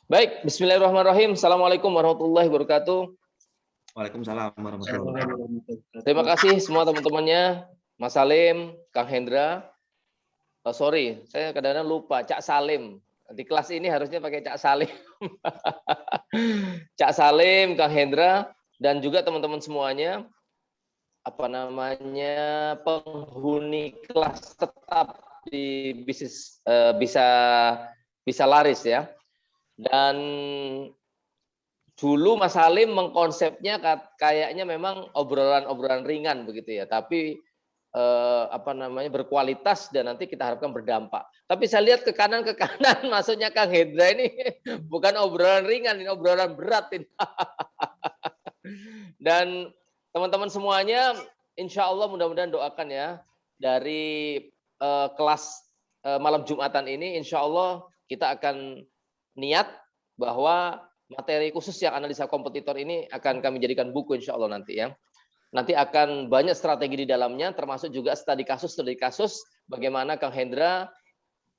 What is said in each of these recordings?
Baik, bismillahirrahmanirrahim. Assalamualaikum warahmatullahi wabarakatuh. Waalaikumsalam warahmatullahi wabarakatuh. Terima kasih semua teman-temannya, Mas Salim, Kang Hendra. Oh, sorry, saya kadang-kadang lupa, Cak Salim. Di kelas ini harusnya pakai Cak Salim. Cak Salim, Kang Hendra, dan juga teman-teman semuanya, penghuni kelas tetap di bisnis bisa laris ya. Dan dulu Mas Salim mengkonsepnya kayaknya memang obrolan-obrolan ringan begitu ya, tapi berkualitas dan nanti kita harapkan berdampak. Tapi saya lihat ke kanan maksudnya Kang Hendra ini bukan obrolan ringan, ini obrolan berat ini. Dan teman-teman semuanya, insya Allah mudah-mudahan doakan ya dari kelas malam Jumatan ini, insya Allah kita akan niat bahwa materi khusus yang analisa kompetitor ini akan kami jadikan buku insya Allah nanti ya. Nanti akan banyak strategi di dalamnya, termasuk juga studi kasus bagaimana Kang Hendra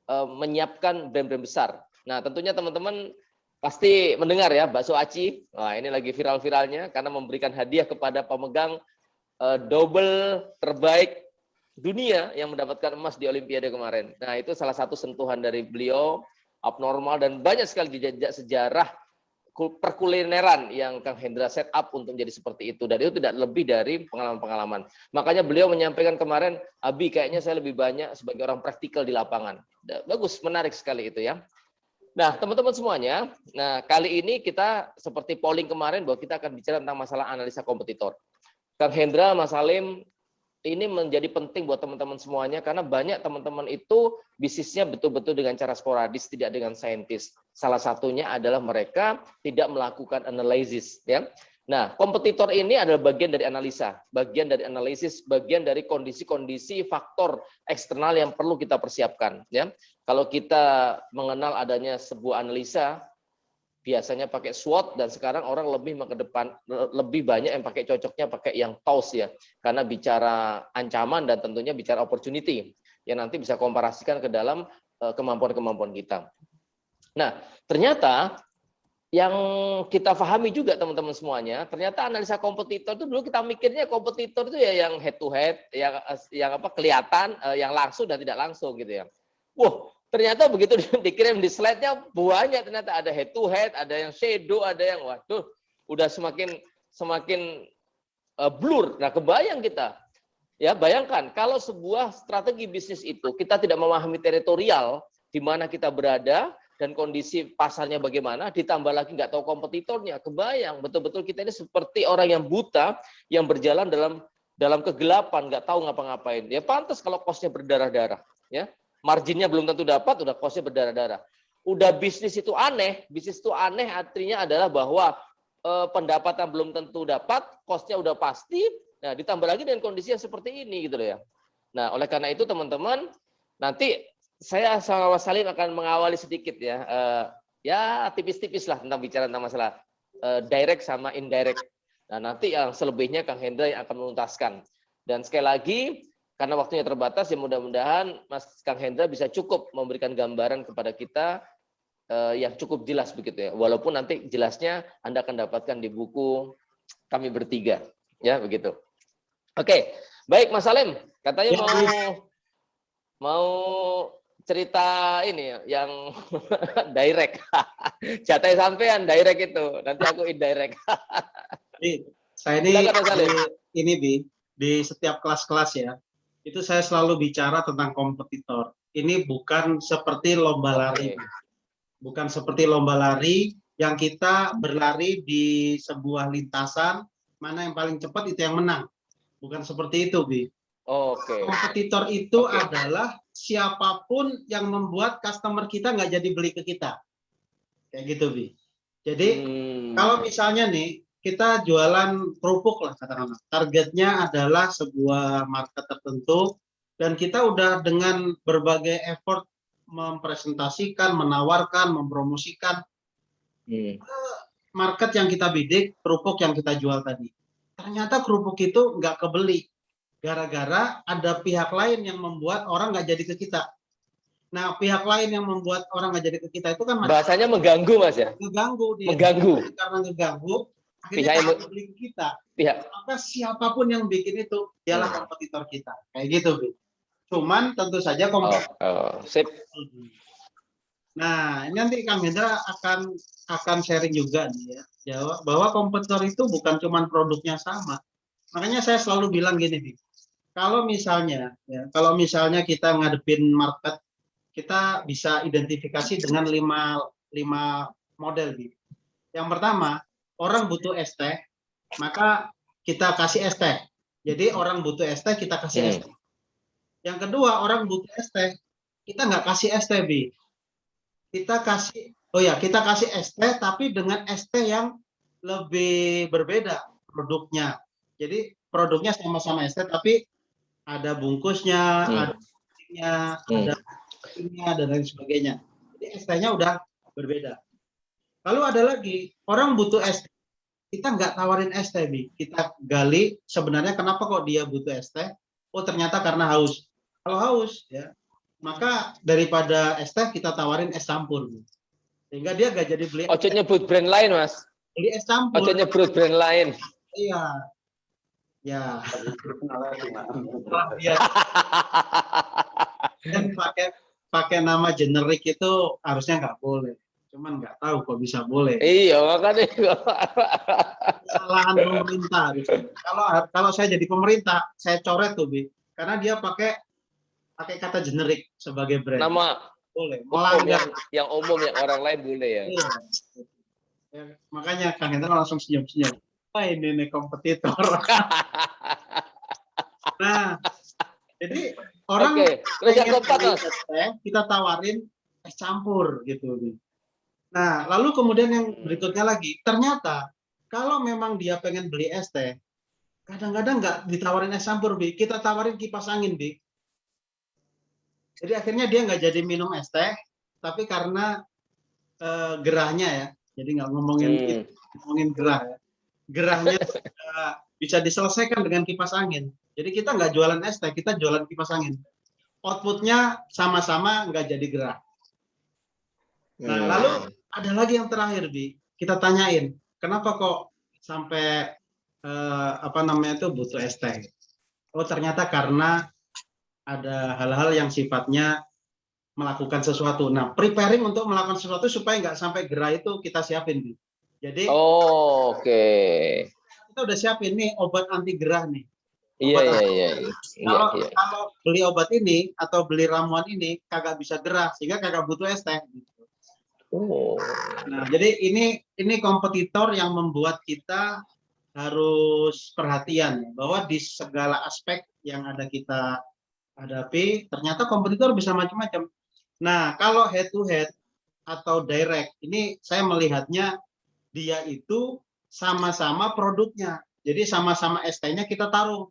menyiapkan brand-brand besar. Nah tentunya teman-teman pasti mendengar ya bakso aci. Nah ini lagi viral-viralnya karena memberikan hadiah kepada pemegang double terbaik dunia yang mendapatkan emas di Olimpiade kemarin. Nah itu salah satu sentuhan dari beliau. Abnormal dan banyak sekali jejak sejarah perkulineran yang Kang Hendra set up untuk menjadi seperti itu, dan itu tidak lebih dari pengalaman-pengalaman. Makanya beliau menyampaikan kemarin, Abi kayaknya saya lebih banyak sebagai orang praktikal di lapangan. Bagus, menarik sekali itu ya. Nah teman-teman semuanya, nah kali ini kita seperti polling kemarin bahwa kita akan bicara tentang masalah analisa kompetitor. Kang Hendra, Mas Salim, ini menjadi penting buat teman-teman semuanya karena banyak teman-teman itu bisnisnya betul-betul dengan cara sporadis, tidak dengan saintis. Salah satunya adalah mereka tidak melakukan analisis ya. Nah, kompetitor ini adalah bagian dari analisa, bagian dari analisis, bagian dari kondisi-kondisi faktor eksternal yang perlu kita persiapkan ya. Kalau kita mengenal adanya sebuah analisa, biasanya pakai SWOT, dan sekarang orang lebih banyak yang pakai cocoknya pakai yang TOWS ya, karena bicara ancaman dan tentunya bicara opportunity yang nanti bisa komparasikan ke dalam kemampuan-kemampuan kita. Nah ternyata yang kita pahami juga teman-teman semuanya, ternyata analisa kompetitor itu dulu kita mikirnya kompetitor itu ya yang head to head, yang kelihatan, yang langsung dan tidak langsung gitu ya. Wah, ternyata begitu dikirim di slide-nya banyak, ternyata ada head to head, ada yang shadow, ada yang waduh, udah semakin blur. Nah, kebayang kita. Ya, bayangkan kalau sebuah strategi bisnis itu kita tidak memahami teritorial di mana kita berada dan kondisi pasarnya bagaimana, ditambah lagi nggak tahu kompetitornya, kebayang betul-betul kita ini seperti orang yang buta yang berjalan dalam kegelapan, nggak tahu ngapa-ngapain. Ya pantas kalau cost-nya berdarah-darah, ya. Marginnya belum tentu dapat, udah cost-nya berdarah-darah. Udah bisnis itu aneh artinya adalah bahwa pendapatan belum tentu dapat, cost-nya udah pasti. Nah, ditambah lagi dengan kondisi yang seperti ini gitu loh ya. Nah, oleh karena itu teman-teman, nanti saya sama Mas Salim akan mengawali sedikit ya. Ya tipis-tipis lah tentang bicara tentang masalah direct sama indirect. Nah, nanti yang selebihnya Kang Hendra yang akan menuntaskan. Dan sekali lagi, karena waktunya terbatas, ya mudah-mudahan Mas Kang Hendra bisa cukup memberikan gambaran kepada kita yang cukup jelas begitu ya. Walaupun nanti jelasnya Anda akan dapatkan di buku kami bertiga, ya begitu. Oke, baik Mas Salim, katanya mau cerita ini yang direct. Jatah sampean direct itu, nanti aku indirect. Saya ini di setiap kelas-kelas ya, itu saya selalu bicara tentang kompetitor. Ini bukan seperti lomba lari. Bukan seperti lomba lari yang kita berlari di sebuah lintasan, mana yang paling cepat itu yang menang. Bukan seperti itu, Bi. Kompetitor itu adalah siapapun yang membuat customer kita nggak jadi beli ke kita. Kayak gitu, Bi. Jadi kalau misalnya nih, kita jualan kerupuk lah katakanlah. Targetnya adalah sebuah market tertentu dan kita udah dengan berbagai effort mempresentasikan, menawarkan, mempromosikan market yang kita bidik, kerupuk yang kita jual tadi. Ternyata kerupuk itu nggak kebeli gara-gara ada pihak lain yang membuat orang nggak jadi ke kita. Nah, pihak lain yang membuat orang nggak jadi ke kita itu kan Bahasanya mengganggu, Mas ya? ngeganggu dia. Mengganggu. Karena ngeganggu, akhirnya Pihak yang nggak beli ke kita. Pihak. Maka siapapun yang bikin itu, dialah kompetitor kita. Kayak gitu, Bi. Cuman tentu saja kompetitor. Sip. Nah, ini nanti Kang Hendra akan sharing juga nih ya, bahwa kompetitor itu bukan cuma produknya sama. Makanya saya selalu bilang gini, Bi. Kalau misalnya kita ngadepin market, kita bisa identifikasi dengan lima model, Bi. Yang pertama, orang butuh es teh, maka kita kasih es teh. Jadi orang butuh es teh, kita kasih es teh. Yang kedua, orang butuh es teh, kita nggak kasih es teh, Bi. Kita kasih es teh, tapi dengan es teh yang lebih berbeda produknya. Jadi produknya sama-sama es teh, tapi ada bungkusnya, ada dan lain sebagainya. Jadi es tehnya udah berbeda. Lalu ada lagi, orang butuh es teh. Kita nggak tawarin es teh, Bi. Kita gali sebenarnya kenapa kok dia butuh es teh. Oh, ternyata karena haus. Kalau haus, ya, maka daripada es teh kita tawarin es campur. Bi. Sehingga dia nggak jadi beli. Ojo nyebut brand lain, Mas. Beli es campur. Ojo nyebut brand lain. Iya. Ya. Dan pakai nama generik itu harusnya nggak boleh. Cuman nggak tahu kok bisa boleh. Iya, makanya kesalahan pemerintah. Kalau saya jadi pemerintah, saya coret tuh, Bi. Karena dia pakai kata generik sebagai brand. Nama boleh. Yang umum yang orang lain boleh ya. Iya. Ya, makanya Kang Hendra langsung senyum-senyum. Wah, ini kompetitor. Nah, jadi orang kita tawarin es campur gitu. Nah, lalu kemudian yang berikutnya lagi, ternyata kalau memang dia pengen beli es teh, kadang-kadang nggak ditawarin es campur, Bi. Kita tawarin kipas angin, Bi. Jadi akhirnya dia nggak jadi minum es teh, tapi karena gerahnya ya. Jadi nggak ngomongin gerah ya. Gerahnya bisa diselesaikan dengan kipas angin. Jadi kita nggak jualan es teh, kita jualan kipas angin. Outputnya sama-sama nggak jadi gerah. Nah, lalu ada lagi yang terakhir, Bi. Kita tanyain, kenapa kok sampai butuh es teh? Oh, ternyata karena ada hal-hal yang sifatnya melakukan sesuatu. Nah, preparing untuk melakukan sesuatu supaya nggak sampai gerah itu kita siapin, Bi. Jadi, kita udah siapin nih obat anti gerah nih. Iya. Kalau beli obat ini atau beli ramuan ini kagak bisa gerah, sehingga kagak butuh es teh. Nah, jadi ini kompetitor yang membuat kita harus perhatian bahwa di segala aspek yang ada kita hadapi, ternyata kompetitor bisa macam-macam. Nah, kalau head to head atau direct, ini saya melihatnya dia itu sama-sama produknya. Jadi sama-sama es teh-nya kita taruh.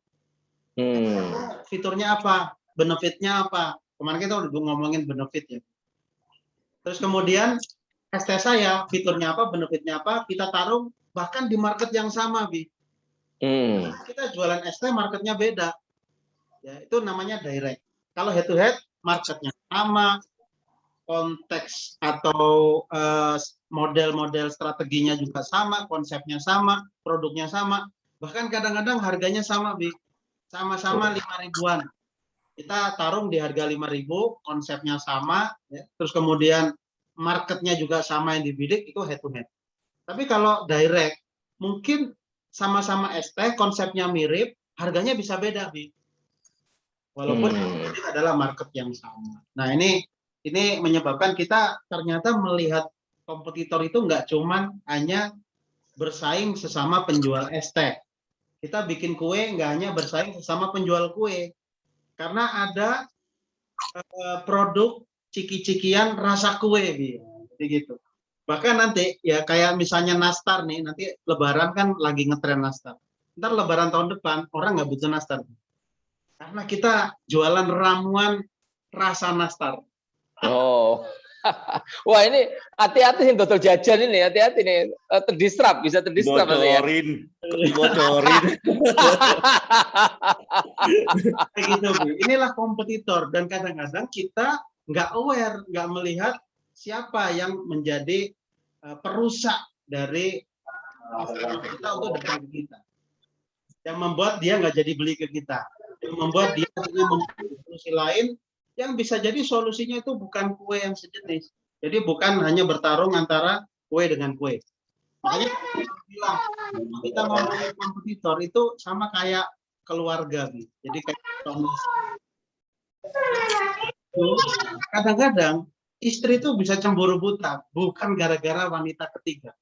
Fiturnya apa? Benefitnya apa? Kemarin kita udah ngomongin benefit ya. Terus kemudian es teh saya, fiturnya apa, benefitnya apa, kita taruh bahkan di market yang sama, Bi. Kita jualan es teh, marketnya beda. Ya, itu namanya direct. Kalau head to head, marketnya sama, konteks atau model-model strateginya juga sama, konsepnya sama, produknya sama, bahkan kadang-kadang harganya sama, Bi. Sama-sama 5.000-an. Kita tarung di harga 5.000, konsepnya sama, ya. Terus kemudian marketnya juga sama yang dibidik, itu head to head. Tapi kalau direct, mungkin sama-sama es teh, konsepnya mirip, harganya bisa beda, Bi. Walaupun ini adalah market yang sama. Nah, ini menyebabkan kita ternyata melihat kompetitor itu nggak cuman hanya bersaing sesama penjual es teh. Kita bikin kue nggak hanya bersaing sesama penjual kue. Karena ada produk ciki-cikian rasa kue, jadi gitu. Bahkan nanti ya kayak misalnya nastar nih, nanti Lebaran kan lagi ngetren nastar. Ntar Lebaran tahun depan orang nggak butuh nastar, karena kita jualan ramuan rasa nastar. Wah, ini hati-hati nih total jajan ini, hati-hati nih, bisa terdistrap. Bocorin. Gitu, Bu. Inilah kompetitor, dan kadang-kadang kita nggak aware, nggak melihat siapa yang menjadi perusak dari customer kita untuk datang ke kita. Yang membuat dia nggak jadi beli ke kita. Yang membuat dia akhirnya memilih solusi lain yang bisa jadi solusinya itu bukan kue yang sejenis. Jadi bukan hanya bertarung antara kue dengan kue. Makanya bilang, kita ngomongin kompetitor itu sama kayak keluarga. Jadi kayak kadang-kadang istri itu bisa cemburu buta, bukan gara-gara wanita ketiga,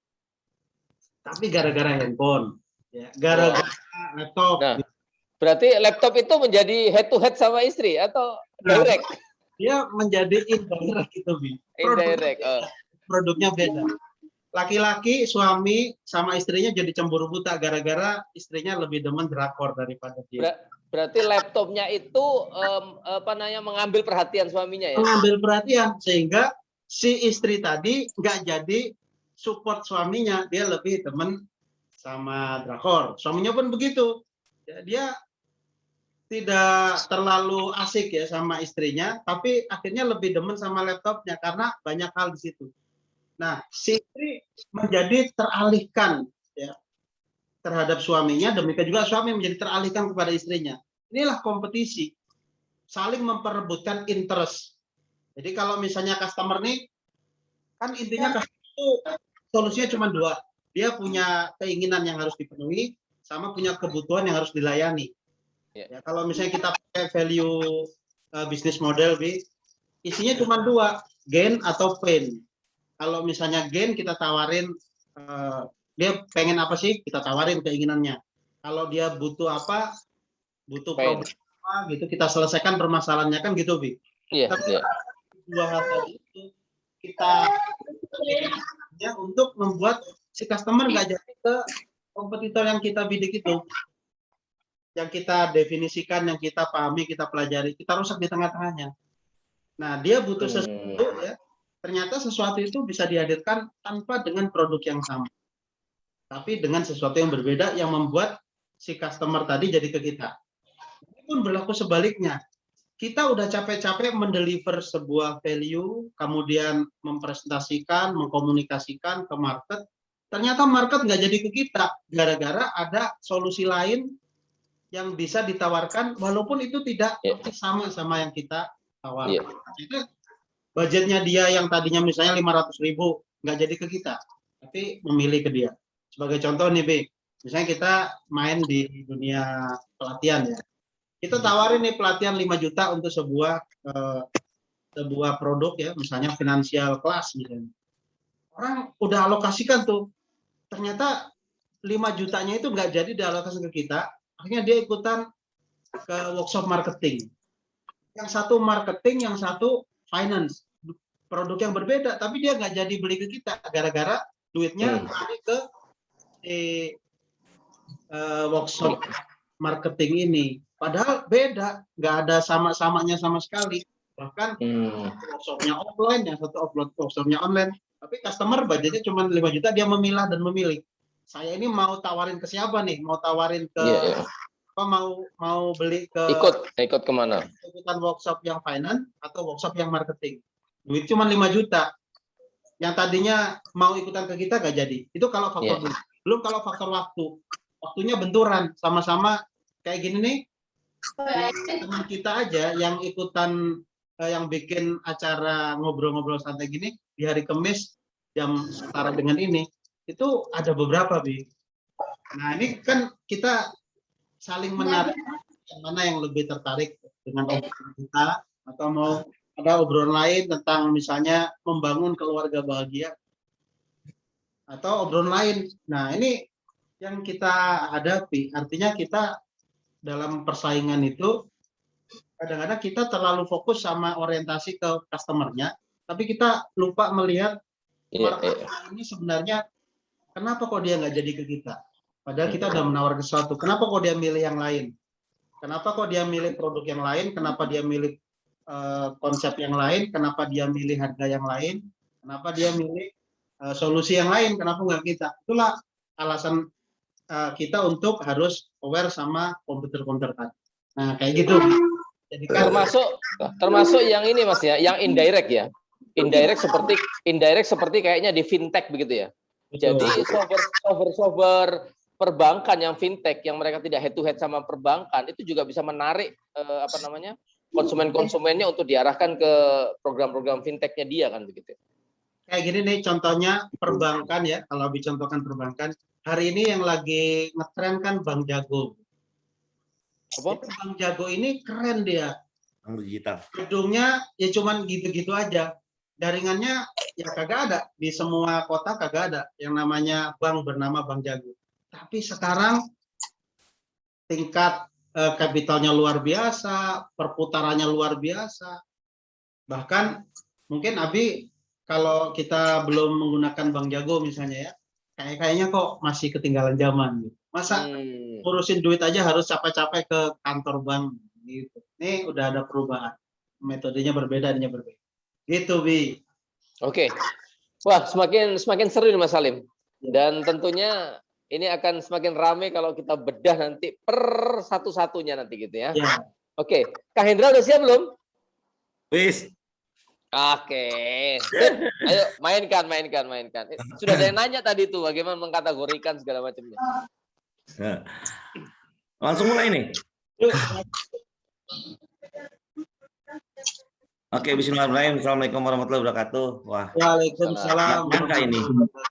tapi gara-gara handphone, ya, gara-gara laptop. Nah, berarti laptop itu menjadi head to head sama istri atau direct? Dia menjadi indirect gitu, Bi. Indirect. Produknya beda. Laki-laki suami sama istrinya jadi cemburu buta gara-gara istrinya lebih demen drakor daripada dia. Berarti laptopnya itu mengambil perhatian suaminya ya? Mengambil perhatian sehingga si istri tadi nggak jadi support suaminya, dia lebih demen sama drakor. Suaminya pun begitu. Ya, dia tidak terlalu asik ya sama istrinya, tapi akhirnya lebih demen sama laptopnya karena banyak hal di situ. Nah, si istri menjadi teralihkan ya terhadap suaminya, demikian juga suami menjadi teralihkan kepada istrinya. Inilah kompetisi, saling memperebutkan interest. Jadi kalau misalnya customer nih, kan intinya customer itu solusinya cuma dua. Dia punya keinginan yang harus dipenuhi, sama punya kebutuhan yang harus dilayani. Ya, kalau misalnya kita pakai value bisnis model, isinya cuma dua, gain atau pain. Kalau misalnya gain, kita tawarin dia pengen apa sih, kita tawarin keinginannya. Kalau dia butuh apa, butuh problem apa, gitu kita selesaikan permasalahannya kan gitu, Bi. Tapi dua hal tadi itu kita ya untuk membuat si customer nggak jadi ke kompetitor yang kita bidik itu, yang kita definisikan, yang kita pahami, kita pelajari, kita rusak di tengah-tengahnya. Nah, dia butuh sesuatu ya. Ternyata sesuatu itu bisa dihadirkan tanpa dengan produk yang sama, tapi dengan sesuatu yang berbeda yang membuat si customer tadi jadi ke kita. Ini pun berlaku sebaliknya. Kita udah capek-capek mendeliver sebuah value, kemudian mempresentasikan, mengkomunikasikan ke market. Ternyata market nggak jadi ke kita, gara-gara ada solusi lain yang bisa ditawarkan, walaupun itu tidak sama yang kita tawarkan. Jadi, budgetnya dia yang tadinya misalnya 500.000 nggak jadi ke kita, tapi memilih ke dia. Sebagai contoh nih, B, misalnya kita main di dunia pelatihan ya, kita tawarin nih pelatihan 5 juta untuk sebuah produk ya, misalnya financial class misalnya. Orang udah alokasikan tuh, ternyata 5 jutanya itu nggak jadi dialokasikan ke kita, akhirnya dia ikutan ke workshop marketing. Yang satu marketing, yang satu finance. Produk yang berbeda, tapi dia nggak jadi beli ke kita gara-gara duitnya lari ke workshop marketing ini. Padahal beda, nggak ada sama-samanya sama sekali. Bahkan workshopnya offline, yang satu workshopnya online. Tapi customer budgetnya cuma 5 juta, dia memilah dan memilih. Saya ini mau tawarin ke siapa nih? Mau tawarin ke apa? Mau beli ke ikut kemana? Ikutan workshop yang finance atau workshop yang marketing. Duit cuma 5 juta. Yang tadinya mau ikutan ke kita gak jadi. Itu kalau faktor belum kalau faktor waktu. Waktunya benturan, sama-sama kayak gini nih. Teman kita aja yang ikutan yang bikin acara ngobrol-ngobrol santai gini di hari Kamis jam setara dengan ini, itu ada beberapa, Bi. Nah, ini kan kita saling menarik yang mana yang lebih tertarik dengan obrolan kita, atau mau ada obrolan lain tentang misalnya membangun keluarga bahagia, atau obrolan lain. Nah, ini yang kita hadapi. Artinya kita dalam persaingan itu kadang-kadang kita terlalu fokus sama orientasi ke customernya, tapi kita lupa melihat market ini sebenarnya kenapa kok dia nggak jadi ke kita. Padahal kita udah menawarkan sesuatu. Kenapa kok dia milih yang lain? Kenapa kok dia milih produk yang lain? Kenapa dia milih konsep yang lain? Kenapa dia milih harga yang lain? Kenapa dia milih solusi yang lain? Kenapa nggak kita? Itulah alasan kita untuk harus aware sama komputer-komputer tadi. Nah, kayak gitu. Jadi kan termasuk yang ini Mas ya, yang indirect ya. Indirect seperti kayaknya di fintech begitu ya. Jadi software perbankan yang fintech yang mereka tidak head to head sama perbankan itu juga bisa menarik konsumennya untuk diarahkan ke program-program fintechnya dia kan begitu. kayak gini nih contohnya perbankan ya, kalau dicontohkan perbankan, hari ini yang lagi ngetren kan Bank Jago. Apa? Bank Jago ini keren dia. Bank digital. Gedungnya ya cuman gitu-gitu aja. Jaringannya ya kagak ada. Di semua kota kagak ada yang namanya bank bernama Bank Jago. Tapi sekarang tingkat kapitalnya luar biasa, perputarannya luar biasa. Bahkan mungkin Abi kalau kita belum menggunakan Bank Jago misalnya ya, kayaknya kok masih ketinggalan zaman gitu. Masa urusin duit aja harus capek-capek ke kantor bank gitu. Ini udah ada perubahan. Metodenya berbeda, Gitu, Bi. Oke. Wah, semakin seru nih Mas Salim. Dan tentunya ini akan semakin ramai kalau kita bedah nanti per satu-satunya nanti gitu ya. Ya. Oke. Kak Hendra udah siap belum? Wis. Oke. Ayo mainkan. Sudah ada yang nanya tadi tuh bagaimana mengkategorikan segala macamnya. Langsung mulai nih. Oke, bismillahirrahmanirrahim. Assalamualaikum warahmatullahi wabarakatuh. Wah. Waalaikumsalam. Nyangka ini.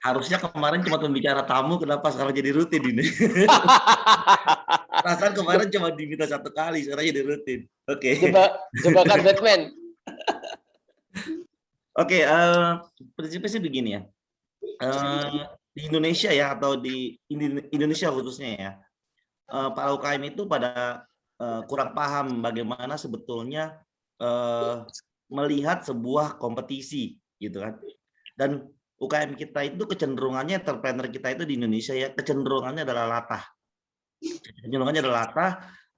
Harusnya kemarin cuma pembicara tamu, kenapa sekarang jadi rutin ini? Perasaan kemarin cuma diminta 1 kali, sekarang jadi rutin. Oke. Jebakan Batman. Oke, prinsipnya sih begini ya. Di Indonesia ya, atau di Indonesia khususnya ya, para UKM itu pada kurang paham bagaimana sebetulnya melihat sebuah kompetisi gitu kan. Dan UKM kita itu kecenderungannya, entrepreneur kita itu di Indonesia ya, kecenderungannya adalah latah.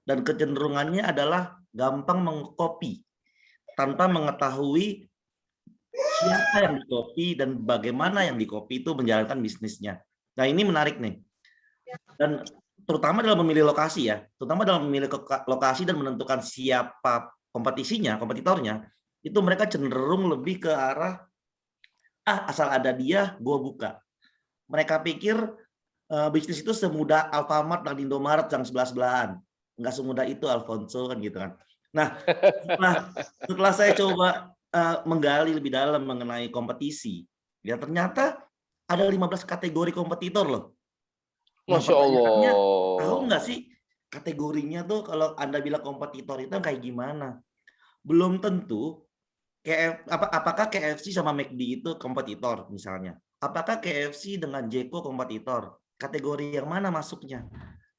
Dan kecenderungannya adalah gampang mengcopy tanpa mengetahui siapa yang di-copy dan bagaimana yang di-copy itu menjalankan bisnisnya. Nah, ini menarik nih. Dan terutama dalam memilih lokasi ya, dan menentukan siapa kompetitornya, itu mereka cenderung lebih ke arah asal ada dia, gua buka. Mereka pikir bisnis itu semudah Alfamart dan Indomaret yang sebelah-sebelahan. Nggak semudah itu, Alfonso, kan gitu kan. Nah, setelah saya coba menggali lebih dalam mengenai kompetisi, ya ternyata ada 15 kategori kompetitor loh. Masya Allah. Tahu nggak sih kategorinya tuh kalau Anda bilang kompetitor itu kayak gimana? Belum tentu apakah KFC sama McD itu kompetitor misalnya. Apakah KFC dengan Jeko kompetitor? Kategori yang mana masuknya?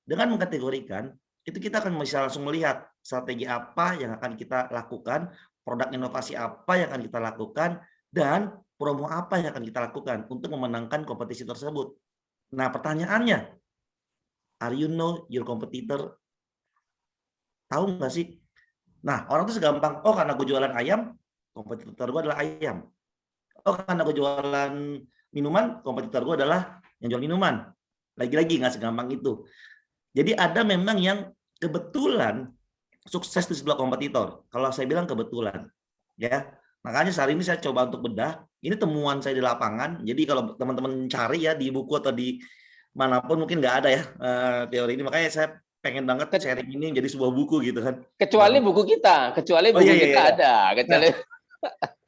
Dengan mengkategorikan, itu kita akan bisa langsung melihat strategi apa yang akan kita lakukan, produk inovasi apa yang akan kita lakukan, dan promo apa yang akan kita lakukan untuk memenangkan kompetisi tersebut. Nah, pertanyaannya, are you know your competitor? Tahu nggak sih? Nah, orang tuh segampang, oh karena gue jualan ayam, kompetitor gue adalah ayam. Oh karena gue jualan minuman, kompetitor gue adalah yang jual minuman. Lagi-lagi nggak segampang itu. Jadi ada memang yang kebetulan sukses di sebelah kompetitor. Kalau saya bilang kebetulan, ya. Makanya saat ini saya coba untuk bedah. Ini temuan saya di lapangan. Jadi kalau teman-teman cari ya di buku atau di manapun mungkin nggak ada ya teori ini. Makanya saya pengen banget sharing ini jadi sebuah buku gitu kan. Kecuali buku kita ada.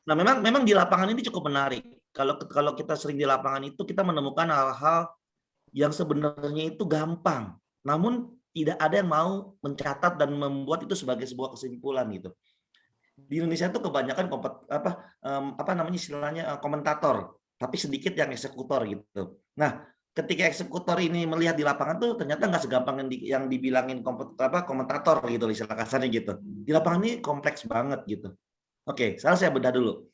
Nah, memang di lapangan ini cukup menarik. Kalau kita sering di lapangan itu kita menemukan hal-hal yang sebenarnya itu gampang. Namun tidak ada yang mau mencatat dan membuat itu sebagai sebuah kesimpulan gitu. Di Indonesia itu kebanyakan istilahnya komentator, tapi sedikit yang eksekutor gitu. Nah, ketika eksekutor ini melihat di lapangan tuh ternyata nggak segampang yang dibilangin komentator gitu, istilah kasarnya gitu. Di lapangan ini kompleks banget gitu. Oke, sekarang saya bedah dulu.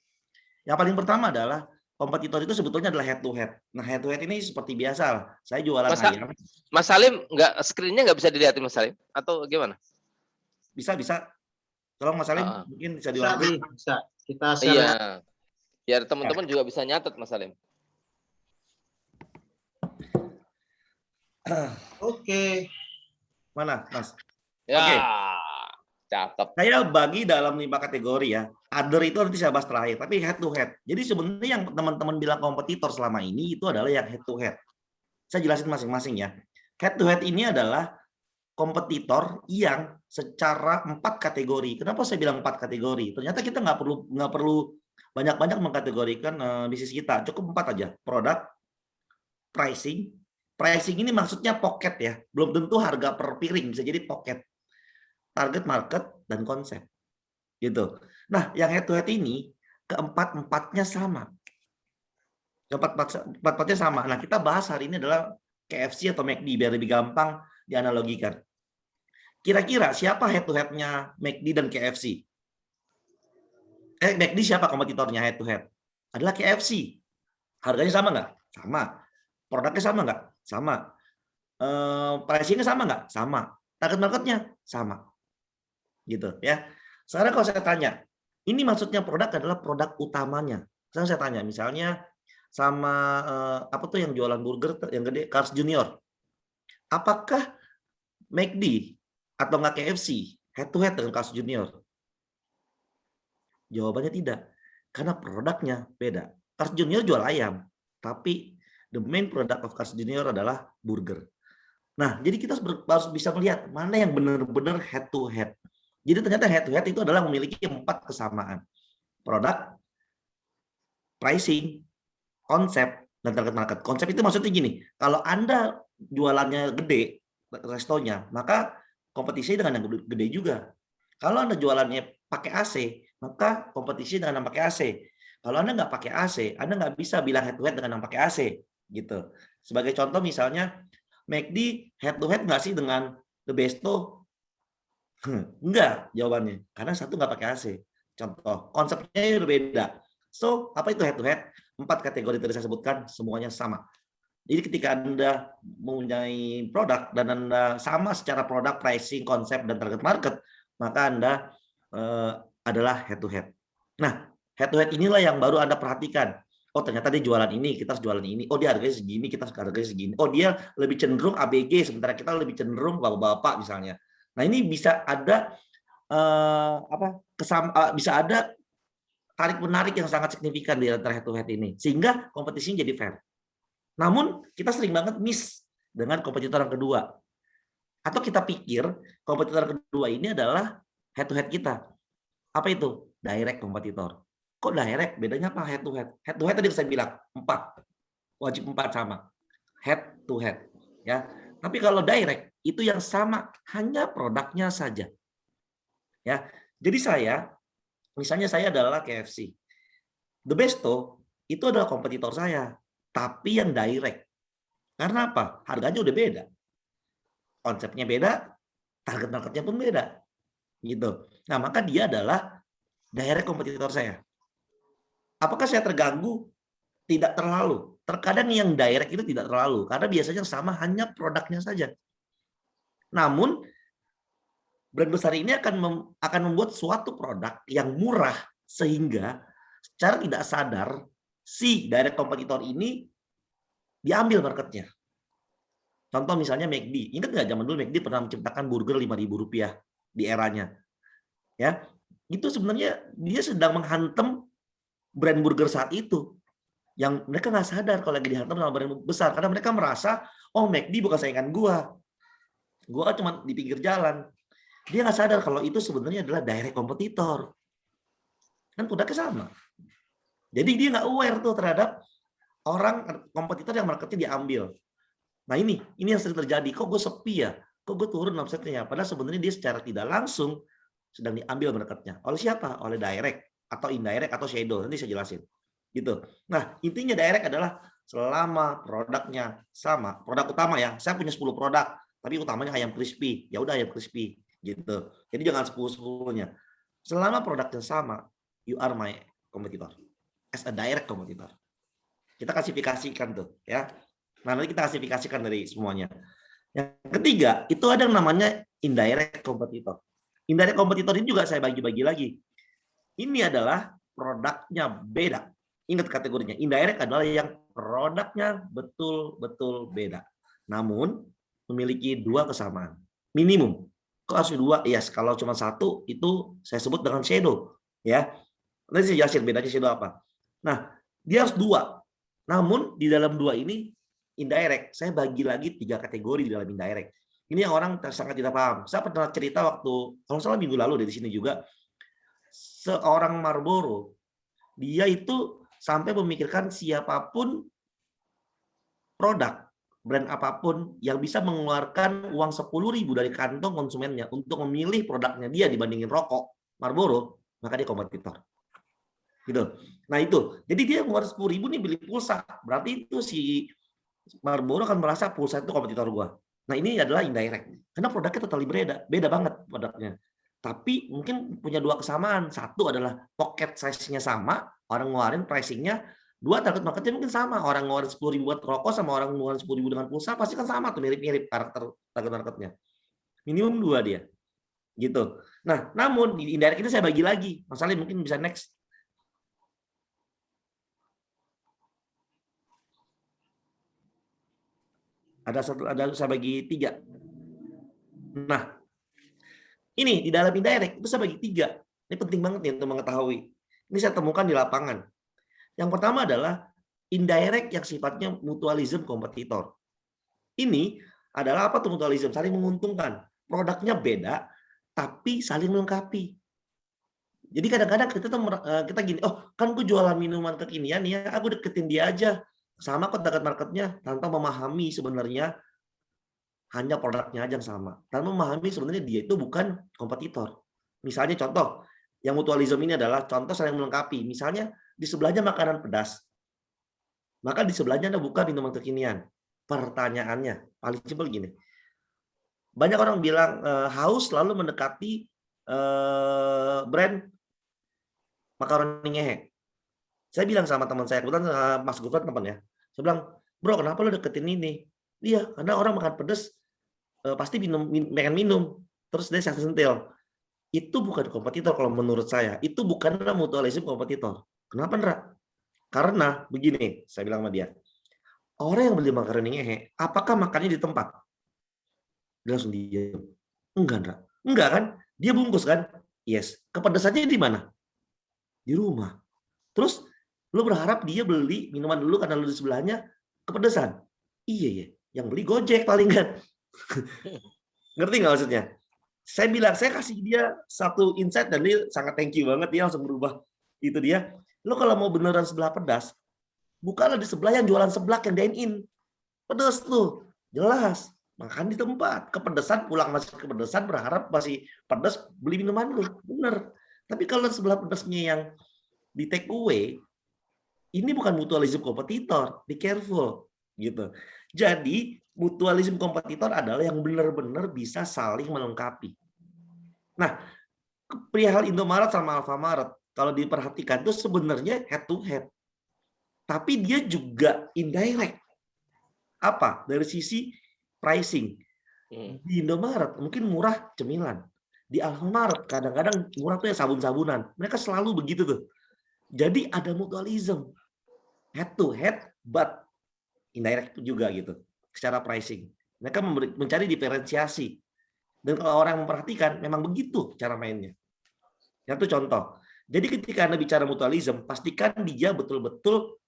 Yang paling pertama adalah kompetitor itu sebetulnya adalah head to head. Nah, head to head ini seperti biasa. Saya jualan ayam. Mas Salim, screen-nya nggak bisa dilihat Mas Salim? Atau gimana? Bisa. Tolong Mas Salim, mungkin bisa diulang. Bisa. Kita share. Iya. Biar teman-teman juga bisa nyatet Mas Salim. Oke. Mana, Mas? Ya. Oke. cakep. Saya bagi dalam 5 kategori ya. Other itu nanti saya bahas terakhir, tapi head to head. Jadi sebenarnya yang teman-teman bilang kompetitor selama ini itu adalah yang head to head. Saya jelasin masing-masing ya. Head to head ini adalah kompetitor yang secara 4 kategori. Kenapa saya bilang 4 kategori? Ternyata kita nggak perlu banyak-banyak mengkategorikan bisnis kita. Cukup 4 aja. Produk, pricing. Pricing ini maksudnya pocket ya. Belum tentu harga per piring, bisa jadi pocket. Target market dan konsep. Gitu. Nah, yang head to head ini keempat-empatnya sama. Keempat-empatnya sama. Nah, kita bahas hari ini adalah KFC atau McD biar lebih gampang dianalogikan. Kira-kira siapa head to head-nya McD dan KFC? McD siapa kompetitornya head to head? Adalah KFC. Harganya sama nggak? Sama. Produknya sama nggak? Sama. Pricing-nya sama nggak? Sama. Target market-nya sama. Gitu ya. Sekarang kalau saya tanya, ini maksudnya produk adalah produk utamanya. Sekarang saya tanya, misalnya sama apa tuh yang jualan burger yang gede, Carl's Junior. Apakah McD atau nggak KFC head to head dengan Carl's Junior? Jawabannya tidak, karena produknya beda. Carl's Junior jual ayam, tapi the main product of Carl's Junior adalah burger. Nah, jadi kita harus bisa melihat mana yang benar-benar head to head. Jadi ternyata head to head itu adalah memiliki 4 kesamaan. Produk, pricing, konsep, dan target market. Konsep itu maksudnya gini, kalau Anda jualannya gede, restonya, maka kompetisi dengan yang gede juga. Kalau Anda jualannya pakai AC, maka kompetisi dengan yang pakai AC. Kalau Anda nggak pakai AC, Anda nggak bisa bilang head to head dengan yang pakai AC. Gitu. Sebagai contoh misalnya, McD head to head nggak sih dengan The Besto? Enggak jawabannya, karena satu nggak pakai AC. Contoh, konsepnya berbeda. So, apa itu head to head? 4 kategori tadi saya sebutkan, semuanya sama. Jadi ketika Anda mempunyai produk dan Anda sama secara produk, pricing, konsep, dan target market, maka Anda adalah head to head. Nah, head to head inilah yang baru Anda perhatikan. Oh, ternyata dia jualan ini, kita harus jualan ini. Oh, dia harganya segini, kita harganya segini. Oh, dia lebih cenderung ABG, sementara kita lebih cenderung bapak-bapak misalnya. Nah, ini bisa ada bisa ada tarik-menarik yang sangat signifikan di antara head to head ini, sehingga kompetisinya jadi fair. Namun, kita sering banget miss dengan kompetitor yang kedua. Atau kita pikir kompetitor kedua ini adalah head to head kita. Apa itu? Direct kompetitor. Kok direct? Bedanya apa head to head? Head to head tadi saya bilang 4. Wajib 4 sama. Head to head. Ya. Tapi kalau direct, itu yang sama, hanya produknya saja. Ya. Jadi misalnya saya adalah KFC. The Besto itu adalah kompetitor saya, tapi yang direct. Karena apa? Harganya udah beda. Konsepnya beda, target marketnya pun beda. Gitu. Nah, maka dia adalah direct kompetitor saya. Apakah saya terganggu? Tidak terlalu. Terkadang yang direct itu tidak terlalu, karena biasanya sama hanya produknya saja. Namun, brand besar ini akan membuat suatu produk yang murah, sehingga secara tidak sadar, si direct kompetitor ini diambil marketnya. Contoh misalnya McD. Ingat nggak zaman dulu McD pernah menciptakan burger Rp5.000 di eranya? Ya, itu sebenarnya dia sedang menghantam brand burger saat itu. Yang mereka nggak sadar kalau lagi dihantam sama brand besar, karena mereka merasa, oh McD bukan saingan gua kan cuma di pinggir jalan. Dia nggak sadar kalau itu sebenarnya adalah direct kompetitor. Kan produknya sama. Jadi dia nggak aware tuh terhadap orang kompetitor yang marketnya diambil. Nah ini yang sering terjadi. Kok gue sepi ya? Kok gue turun omsetnya? Padahal sebenarnya dia secara tidak langsung sedang diambil marketnya. Oleh siapa? Oleh direct atau indirect atau shadow. Nanti saya jelasin. Gitu. Nah, intinya direct adalah selama produknya sama, produk utama ya. Saya punya 10 produk, tapi utamanya ayam crispy. Ya udah ayam crispy gitu. Jadi jangan 10-10-nya. Selama produknya sama, you are my competitor. As a direct competitor. Kita klasifikasikan tuh ya. Nah, nanti kita klasifikasikan dari semuanya. Yang ketiga, itu ada yang namanya indirect competitor. Indirect competitor ini juga saya bagi-bagi lagi. Ini adalah produknya beda. Ingat kategorinya, indirect adalah yang produknya betul-betul beda. Namun memiliki 2 kesamaan. Minimum. Kok harus dua? Yes, kalau cuma satu itu saya sebut dengan shadow, ya. Nanti saya jelasin bedanya shadow apa. Nah, dia harus dua. Namun di dalam dua ini indirect, saya bagi lagi 3 kategori di dalam indirect. Ini yang orang sangat tidak paham. Saya pernah cerita waktu, kalau salah minggu lalu dari sini juga, seorang Marlboro, dia itu sampai memikirkan siapapun produk brand apapun yang bisa mengeluarkan uang 10.000 dari kantong konsumennya untuk memilih produknya dia dibandingin rokok Marlboro, maka dia kompetitor. Gitu. Nah itu, jadi dia ngeluarin 10.000 nih beli pulsa, berarti itu si Marlboro akan merasa pulsa itu kompetitor gua. Nah ini adalah indirect, karena produknya totally beda banget produknya. Tapi mungkin punya 2 kesamaan. Satu adalah pocket size-nya sama, orang ngeluarin pricing-nya. 2, target market-nya mungkin sama. Orang ngeluarin 10.000 buat rokok sama orang ngeluarin 10.000 dengan pulsa pasti kan sama tuh, mirip-mirip karakter target market-nya. Minimum 2 dia. Gitu. Nah, namun di indirect ini saya bagi lagi. Masalahnya mungkin bisa next. Ada saya bagi 3. Nah, ini di dalam indirect itu saya bagi 3. Ini penting banget nih untuk mengetahui. Ini saya temukan di lapangan. Yang pertama adalah indirect yang sifatnya mutualism kompetitor. Ini adalah apa tuh mutualism? Saling menguntungkan. Produknya beda, tapi saling melengkapi. Jadi kadang-kadang kita gini, oh kan gue jualan minuman kekinian ya, aku deketin dia aja. Sama kok target marketnya, tanpa memahami sebenarnya hanya produknya aja yang sama. Tanpa memahami sebenarnya dia itu bukan kompetitor. Misalnya contoh, yang mutualism ini adalah contoh saling melengkapi. Misalnya di sebelahnya makanan pedas, maka di sebelahnya Anda buka minuman kekinian. Pertanyaannya, paling simpel gini. Banyak orang bilang haus selalu mendekati brand makaroni ngehe. Saya bilang sama teman saya, kebetulan Mas Gufran teman ya. Saya bilang, bro kenapa lo deketin ini? Iya, karena orang makan pedas pasti pengen minum. Terus dia sentil. Itu bukan kompetitor kalau menurut saya. Itu bukanlah mutualism kompetitor. Kenapa, Ndra? Karena begini, saya bilang sama dia, orang yang beli makaroni ngehe, apakah makannya di tempat? Dia langsung diam. Enggak, Ndra. Enggak kan? Dia bungkus kan? Yes. Kepedesannya di mana? Di rumah. Terus, lu berharap dia beli minuman dulu karena lu di sebelahnya kepedesan? Iya ya. Yang beli Gojek paling kan. Ngerti nggak maksudnya? Saya bilang, saya kasih dia satu insight dan dia sangat thank you banget, dia langsung berubah. Itu dia. Lo kalau mau beneran sebelah pedas, bukalah di sebelah yang jualan seblak yang dine in. Pedas tuh, jelas. Makan di tempat. Kepedesan, pulang masih kepedesan, berharap masih pedas, beli minuman lu. Bener. Tapi kalau sebelah pedasnya yang di take away, ini bukan mutualism kompetitor. Be careful. Gitu. Jadi, mutualism kompetitor adalah yang benar-benar bisa saling melengkapi. Nah, perihal Indomaret sama Alfamaret, kalau diperhatikan itu sebenarnya head to head. Tapi dia juga indirect. Apa? Dari sisi pricing. Di Indomaret mungkin murah cemilan. Di Alfamaret kadang-kadang murah tuh ya sabun-sabunan. Mereka selalu begitu tuh. Jadi ada mutualism. Head to head, but indirect juga gitu. Secara pricing. Mereka mencari diferensiasi. Dan kalau orang memperhatikan, memang begitu cara mainnya. Itu contoh. Jadi ketika Anda bicara mutualism, pastikan dia betul-betul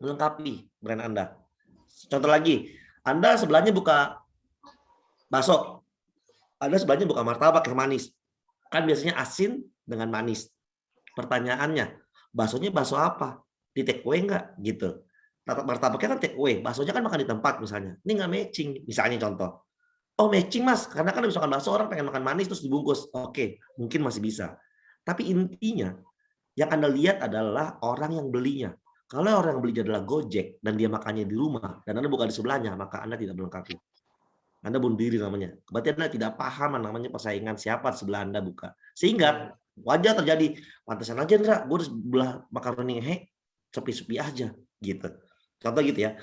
melengkapi brand Anda. Contoh lagi, Anda sebelahnya buka bakso. Anda sebelahnya buka martabak yang manis. Kan biasanya asin dengan manis. Pertanyaannya, baksonya bakso apa? Di take away enggak? Gitu. Martabaknya kan take away, baksonya kan makan di tempat misalnya. Ini nggak matching, misalnya contoh. Oh matching mas, karena kan misalkan bakso orang pengen makan manis terus dibungkus. Oke, mungkin masih bisa. Tapi intinya, yang Anda lihat adalah orang yang belinya. Kalau orang yang belinya adalah Gojek, dan dia makannya di rumah, dan Anda buka di sebelahnya, maka Anda tidak melengkapi. Anda bunuh diri namanya. Berarti Anda tidak paham namanya persaingan siapa sebelah Anda buka. Sehingga wajar terjadi, pantesan aja Ndra, gue harus belah makaroni sepi-sepi aja. Gitu. Contoh gitu ya.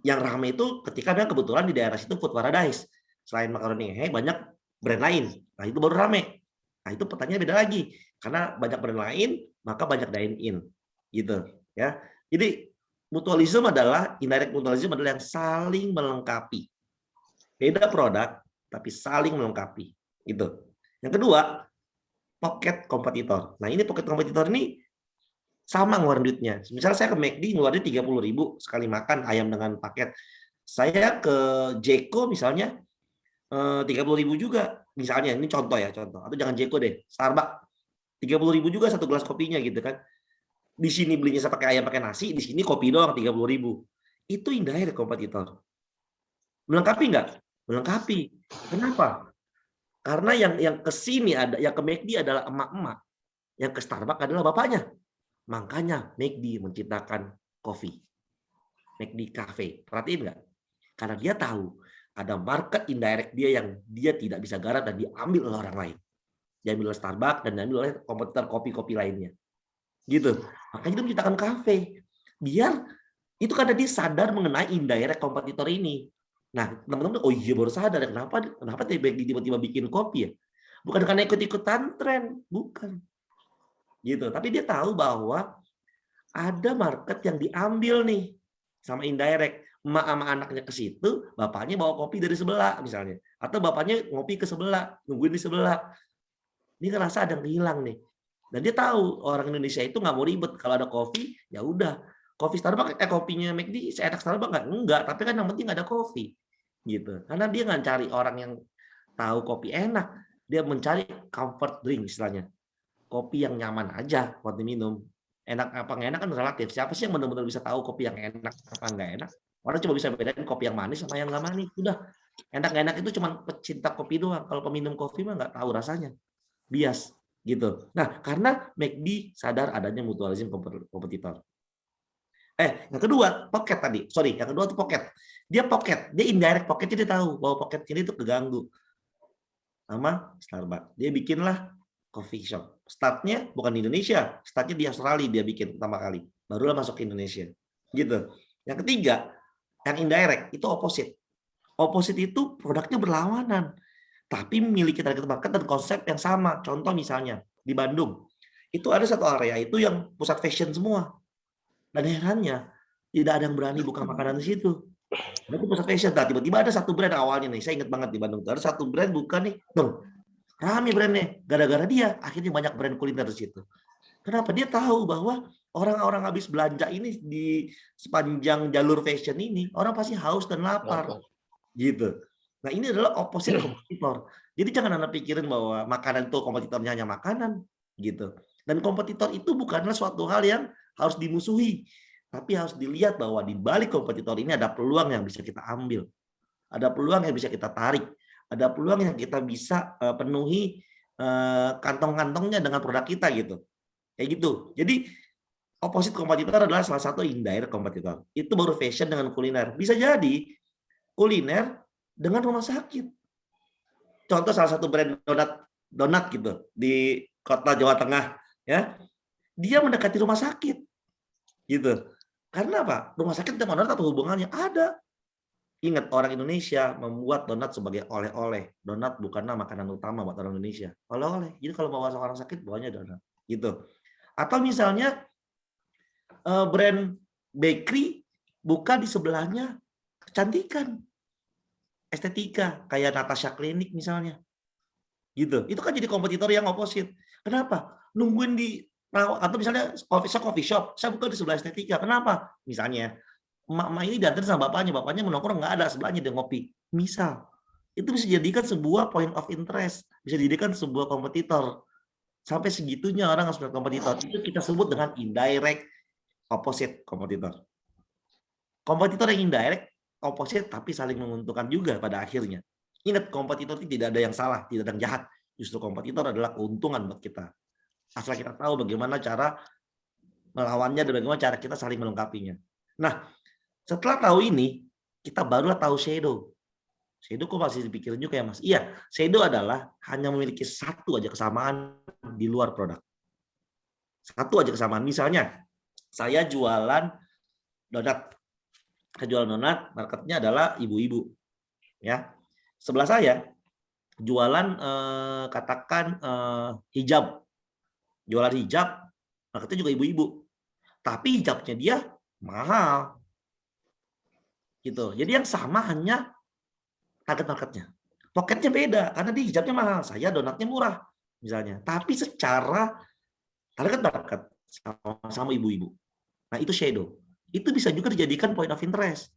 Yang ramai itu ketika memang kebetulan di daerah situ food paradise. Selain makaroni banyak brand lain. Nah itu baru rame. Nah itu pertanyaannya beda lagi. Karena banyak brand lain, maka banyak dine in. Gitu. Ya. Jadi mutualism adalah, indirect mutualism adalah yang saling melengkapi. Beda produk, tapi saling melengkapi. Gitu. Yang kedua, pocket kompetitor. Nah, ini pocket kompetitor ini sama ngeluarin duitnya. Misal saya ke McD ngeluarin 30.000 sekali makan ayam dengan paket. Saya ke Jeko misalnya 30.000 juga. Misalnya, ini contoh ya, contoh. Atau jangan Jeko deh, Starbucks. 30.000 juga satu gelas kopinya gitu kan. Di sini belinya saya pakai ayam pakai nasi, di sini kopi doang 30.000. Itu indirect kompetitor. Melengkapi nggak? Melengkapi. Kenapa? Karena yang ke sini ada, yang ke McD adalah emak-emak, yang ke Starbucks adalah bapaknya. Makanya McD menciptakan coffee, McD Cafe. Perhatiin nggak? Karena dia tahu ada market indirect dia yang dia tidak bisa garap dan diambil oleh orang lain. Diambil oleh Starbucks dan diambil oleh kompetitor kopi-kopi lainnya. Gitu. Makanya dia menciptakan kafe. Biar itu karena dia sadar mengenai indirect kompetitor ini. Nah, teman-teman, oh iya baru sadar ya, kenapa tiba-tiba bikin kopi ya? Bukan karena ikut-ikutan tren, bukan. Gitu. Tapi dia tahu bahwa ada market yang diambil nih sama indirect. Emak sama anaknya ke situ, bapaknya bawa kopi dari sebelah misalnya. Atau bapaknya ngopi ke sebelah, nungguin di sebelah. Dia ngerasa ada yang hilang nih. Dan dia tahu orang Indonesia itu nggak mau ribet. Kalau ada kopi, ya udah. Kopi Starbucks, kopinya McD, seenak Starbucks nggak? Enggak. Tapi kan yang penting ada kopi. Gitu. Karena dia nggak cari orang yang tahu kopi enak. Dia mencari comfort drink istilahnya. Kopi yang nyaman aja buat diminum. Enak apa nggak enak kan relatif. Siapa sih yang benar-benar bisa tahu kopi yang enak apa nggak enak? Orang cuma bisa bedain kopi yang manis sama yang nggak manis. Udah. Enak nggak enak itu cuma pecinta kopi doang. Kalau peminum kopi mah nggak tahu rasanya. Bias gitu. Nah, karena McD sadar adanya mutualisme kompetitor. Yang kedua, pocket tadi. Sorry, yang kedua itu pocket. Dia pocket, dia indirect pocketnya dia tahu bahwa pocket ini itu keganggu sama Starbucks. Dia bikinlah coffee shop. Startnya bukan di Indonesia, startnya di Australia dia bikin pertama kali. Barulah masuk ke Indonesia. Gitu. Yang ketiga, yang indirect itu opposite. Opposite itu produknya berlawanan, tapi memiliki target market dan konsep yang sama. Contoh misalnya di Bandung, itu ada satu area itu yang pusat fashion semua. Dan herannya, tidak ada yang berani buka makanan di situ. Itu pusat fashion. Nah, tiba-tiba ada satu brand awalnya nih, saya ingat banget di Bandung. Ada satu brand buka nih, dong, rame brandnya. Gara-gara dia, akhirnya banyak brand kuliner di situ. Kenapa? Dia tahu bahwa orang-orang habis belanja ini di sepanjang jalur fashion ini, orang pasti haus dan lapar. Gitu. Nah, ini adalah opposite kompetitor. Jadi jangan Anda pikirin bahwa makanan itu kompetitornya hanya makanan, gitu. Dan kompetitor itu bukanlah suatu hal yang harus dimusuhi, tapi harus dilihat bahwa di balik kompetitor ini ada peluang yang bisa kita ambil. Ada peluang yang bisa kita tarik, ada peluang yang kita bisa penuhi kantong-kantongnya dengan produk kita gitu. Kayak gitu. Jadi opposite kompetitor adalah salah satu indirect kompetitor. Itu baru fashion dengan kuliner. Bisa jadi kuliner dengan rumah sakit. Contoh salah satu brand donat gitu di kota Jawa Tengah, ya. Dia mendekati rumah sakit. Gitu. Karena apa? Rumah sakit dengan donat apa hubungannya? Ada. Ingat, orang Indonesia membuat donat sebagai oleh-oleh. Donat bukanlah makanan utama buat orang Indonesia. Oleh-oleh. Jadi kalau bawa orang sakit bawanya donat. Gitu. Atau misalnya brand bakery buka di sebelahnya kecantikan, estetika, kayak Natasha Clinic misalnya. Gitu. Itu kan jadi kompetitor yang opposite. Kenapa? Nungguin di atau misalnya coffee shop, saya buka di sebelah estetika. Kenapa? Misalnya emak-emak ini diantar sama bapaknya menongkrong nggak ada, sebelahnya dia ngopi. Misal, itu bisa dijadikan sebuah point of interest, bisa dijadikan sebuah kompetitor. Sampai segitunya orang harus melihat kompetitor. Itu kita sebut dengan indirect opposite kompetitor. Kompetitor yang indirect, opposite, tapi saling menguntungkan juga pada akhirnya. Ingat, kompetitor itu tidak ada yang salah, tidak ada yang jahat. Justru kompetitor adalah keuntungan buat kita. Asal kita tahu bagaimana cara melawannya dan bagaimana cara kita saling melengkapinya. Nah, setelah tahu ini, kita barulah tahu shadow. Shadow kok masih dipikirin juga ya, Mas? Iya, shadow adalah hanya memiliki satu aja kesamaan di luar produk. Satu aja kesamaan. Misalnya, saya jualan donat. Saya jualan donat, marketnya adalah ibu-ibu. Ya, sebelah saya jualan katakan hijab. Jualan hijab, marketnya juga ibu-ibu. Tapi hijabnya dia mahal. Gitu. Jadi yang sama hanya target marketnya. Poketnya beda karena dia hijabnya mahal, saya donatnya murah misalnya. Tapi secara target market sama ibu-ibu. Nah, itu shadow. Itu bisa juga dijadikan point of interest.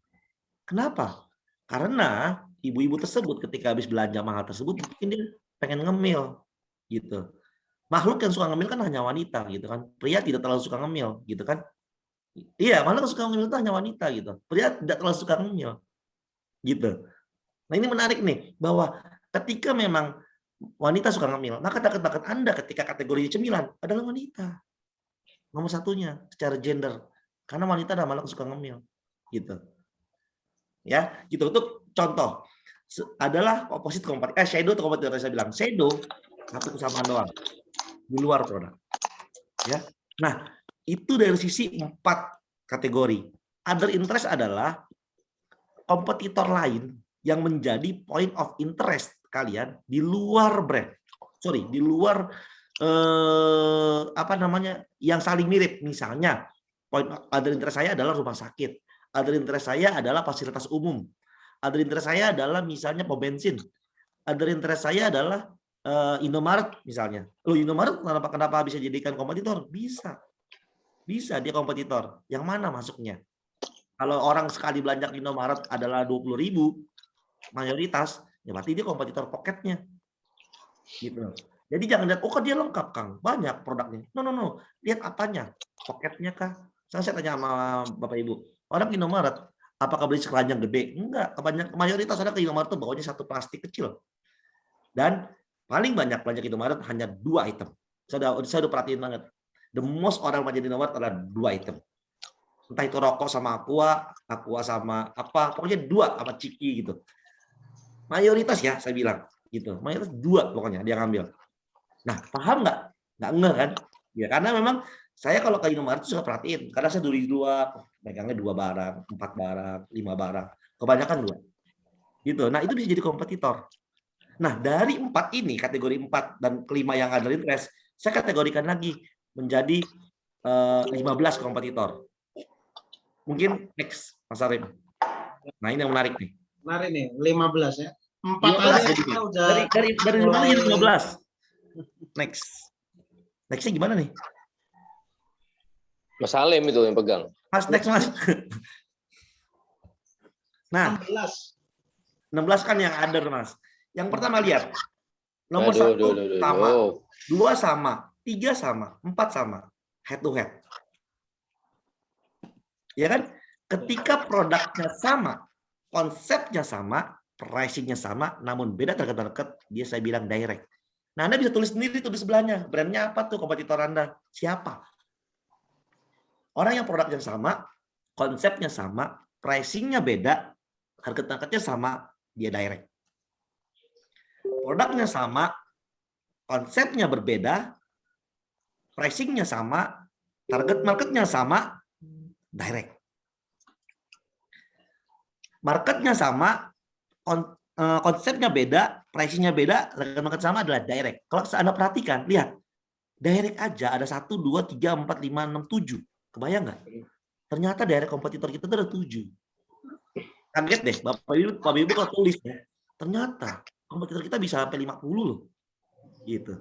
Kenapa? Karena ibu-ibu tersebut ketika habis belanja mahal tersebut mungkin dia pengen ngemil gitu. Makhluk yang suka ngemil kan hanya wanita gitu kan. Pria tidak terlalu suka ngemil gitu kan. Iya, malah yang suka ngemil itu hanya wanita gitu. Pria tidak terlalu suka ngemil gitu. Nah, ini menarik nih bahwa ketika memang wanita suka ngemil, maka target Anda ketika kategori cemilan adalah wanita. Nomor satunya secara gender. Karena wanita dan malah suka ngemil gitu. Ya, gitu. Untuk contoh adalah opposite shadow atau kompetitor saya bilang. Shadow satu kesamaan doang di luar produk. Ya. Nah, itu dari sisi 4 kategori. Other interest adalah kompetitor lain yang menjadi point of interest kalian di luar brand. Sorry, di luar yang saling mirip. Misalnya, point other interest saya adalah rumah sakit. Other interest saya adalah fasilitas umum. Other interest saya adalah misalnya pom bensin. Other interest saya adalah Indomaret misalnya. Indomaret kenapa bisa jadikan kompetitor? Bisa dia kompetitor. Yang mana masuknya? Kalau orang sekali belanja di Indomaret adalah 20.000 mayoritas, ya berarti dia kompetitor poketnya. Gitu. Jadi jangan lihat, oh kok dia lengkap Kang, banyak produknya. No. Lihat apanya? Poketnya kah? Saya tanya sama Bapak Ibu, orang Indomaret, apakah beli sekeranjang gede? Enggak, mayoritas orang ke Indomaret tuh bawanya satu plastik kecil. Dan paling banyak belanja di Indomaret hanya 2 item. Saya udah perhatiin banget. The most orang belanja di Indomaret adalah 2 item. Entah itu rokok sama aqua sama apa, pokoknya 2 sama ciki gitu. Mayoritas ya saya bilang gitu. Mayoritas 2 pokoknya dia ngambil. Nah, paham nggak? Nggak ngeh kan? Ya karena memang saya kalau ke Indomaret suka perhatiin. Karena saya dua, megangnya 2 barang, 4 barang, 5 barang. Kebanyakan 2. Gitu. Nah, itu bisa jadi kompetitor. Nah, dari 4 ini, kategori 4 dan kelima yang ada interest, saya kategorikan lagi menjadi 15 kompetitor. Mungkin next, Mas Arif. Nah, ini yang menarik nih. Menarik nih, 15 ya. 4 aja kita udah dari 15 jadi 15. Next. Nextnya gimana nih? Mas Salim itu yang pegang. Mas, next Mas. Nah, 16 kan yang ada Mas. Yang pertama lihat. Nomor 1 sama, 2 sama, 3 sama, 4 sama. Head to head. Ya kan? Ketika produknya sama, konsepnya sama, pricing-nya sama, namun beda target, dia saya bilang direct. Nah, Anda bisa tulis sendiri tuh di sebelahnya. Brandnya apa tuh kompetitor Anda? Siapa? Orang yang produknya sama, konsepnya sama, pricing-nya beda, harga-targetnya sama, dia direct. Produknya sama, konsepnya berbeda, pricing-nya sama, target market-nya sama, direct. Marketnya sama, konsepnya beda, pricing-nya beda, target market sama adalah direct. Kalau Anda perhatikan, lihat, direct aja ada 1, 2, 3, 4, 5, 6, 7. Kebayang nggak? Ternyata direct kompetitor kita itu ada 7. Kaget deh, Bapak Ibu kalau tulis ya. Ternyata kompetitor kita bisa sampai 50 loh. Gitu.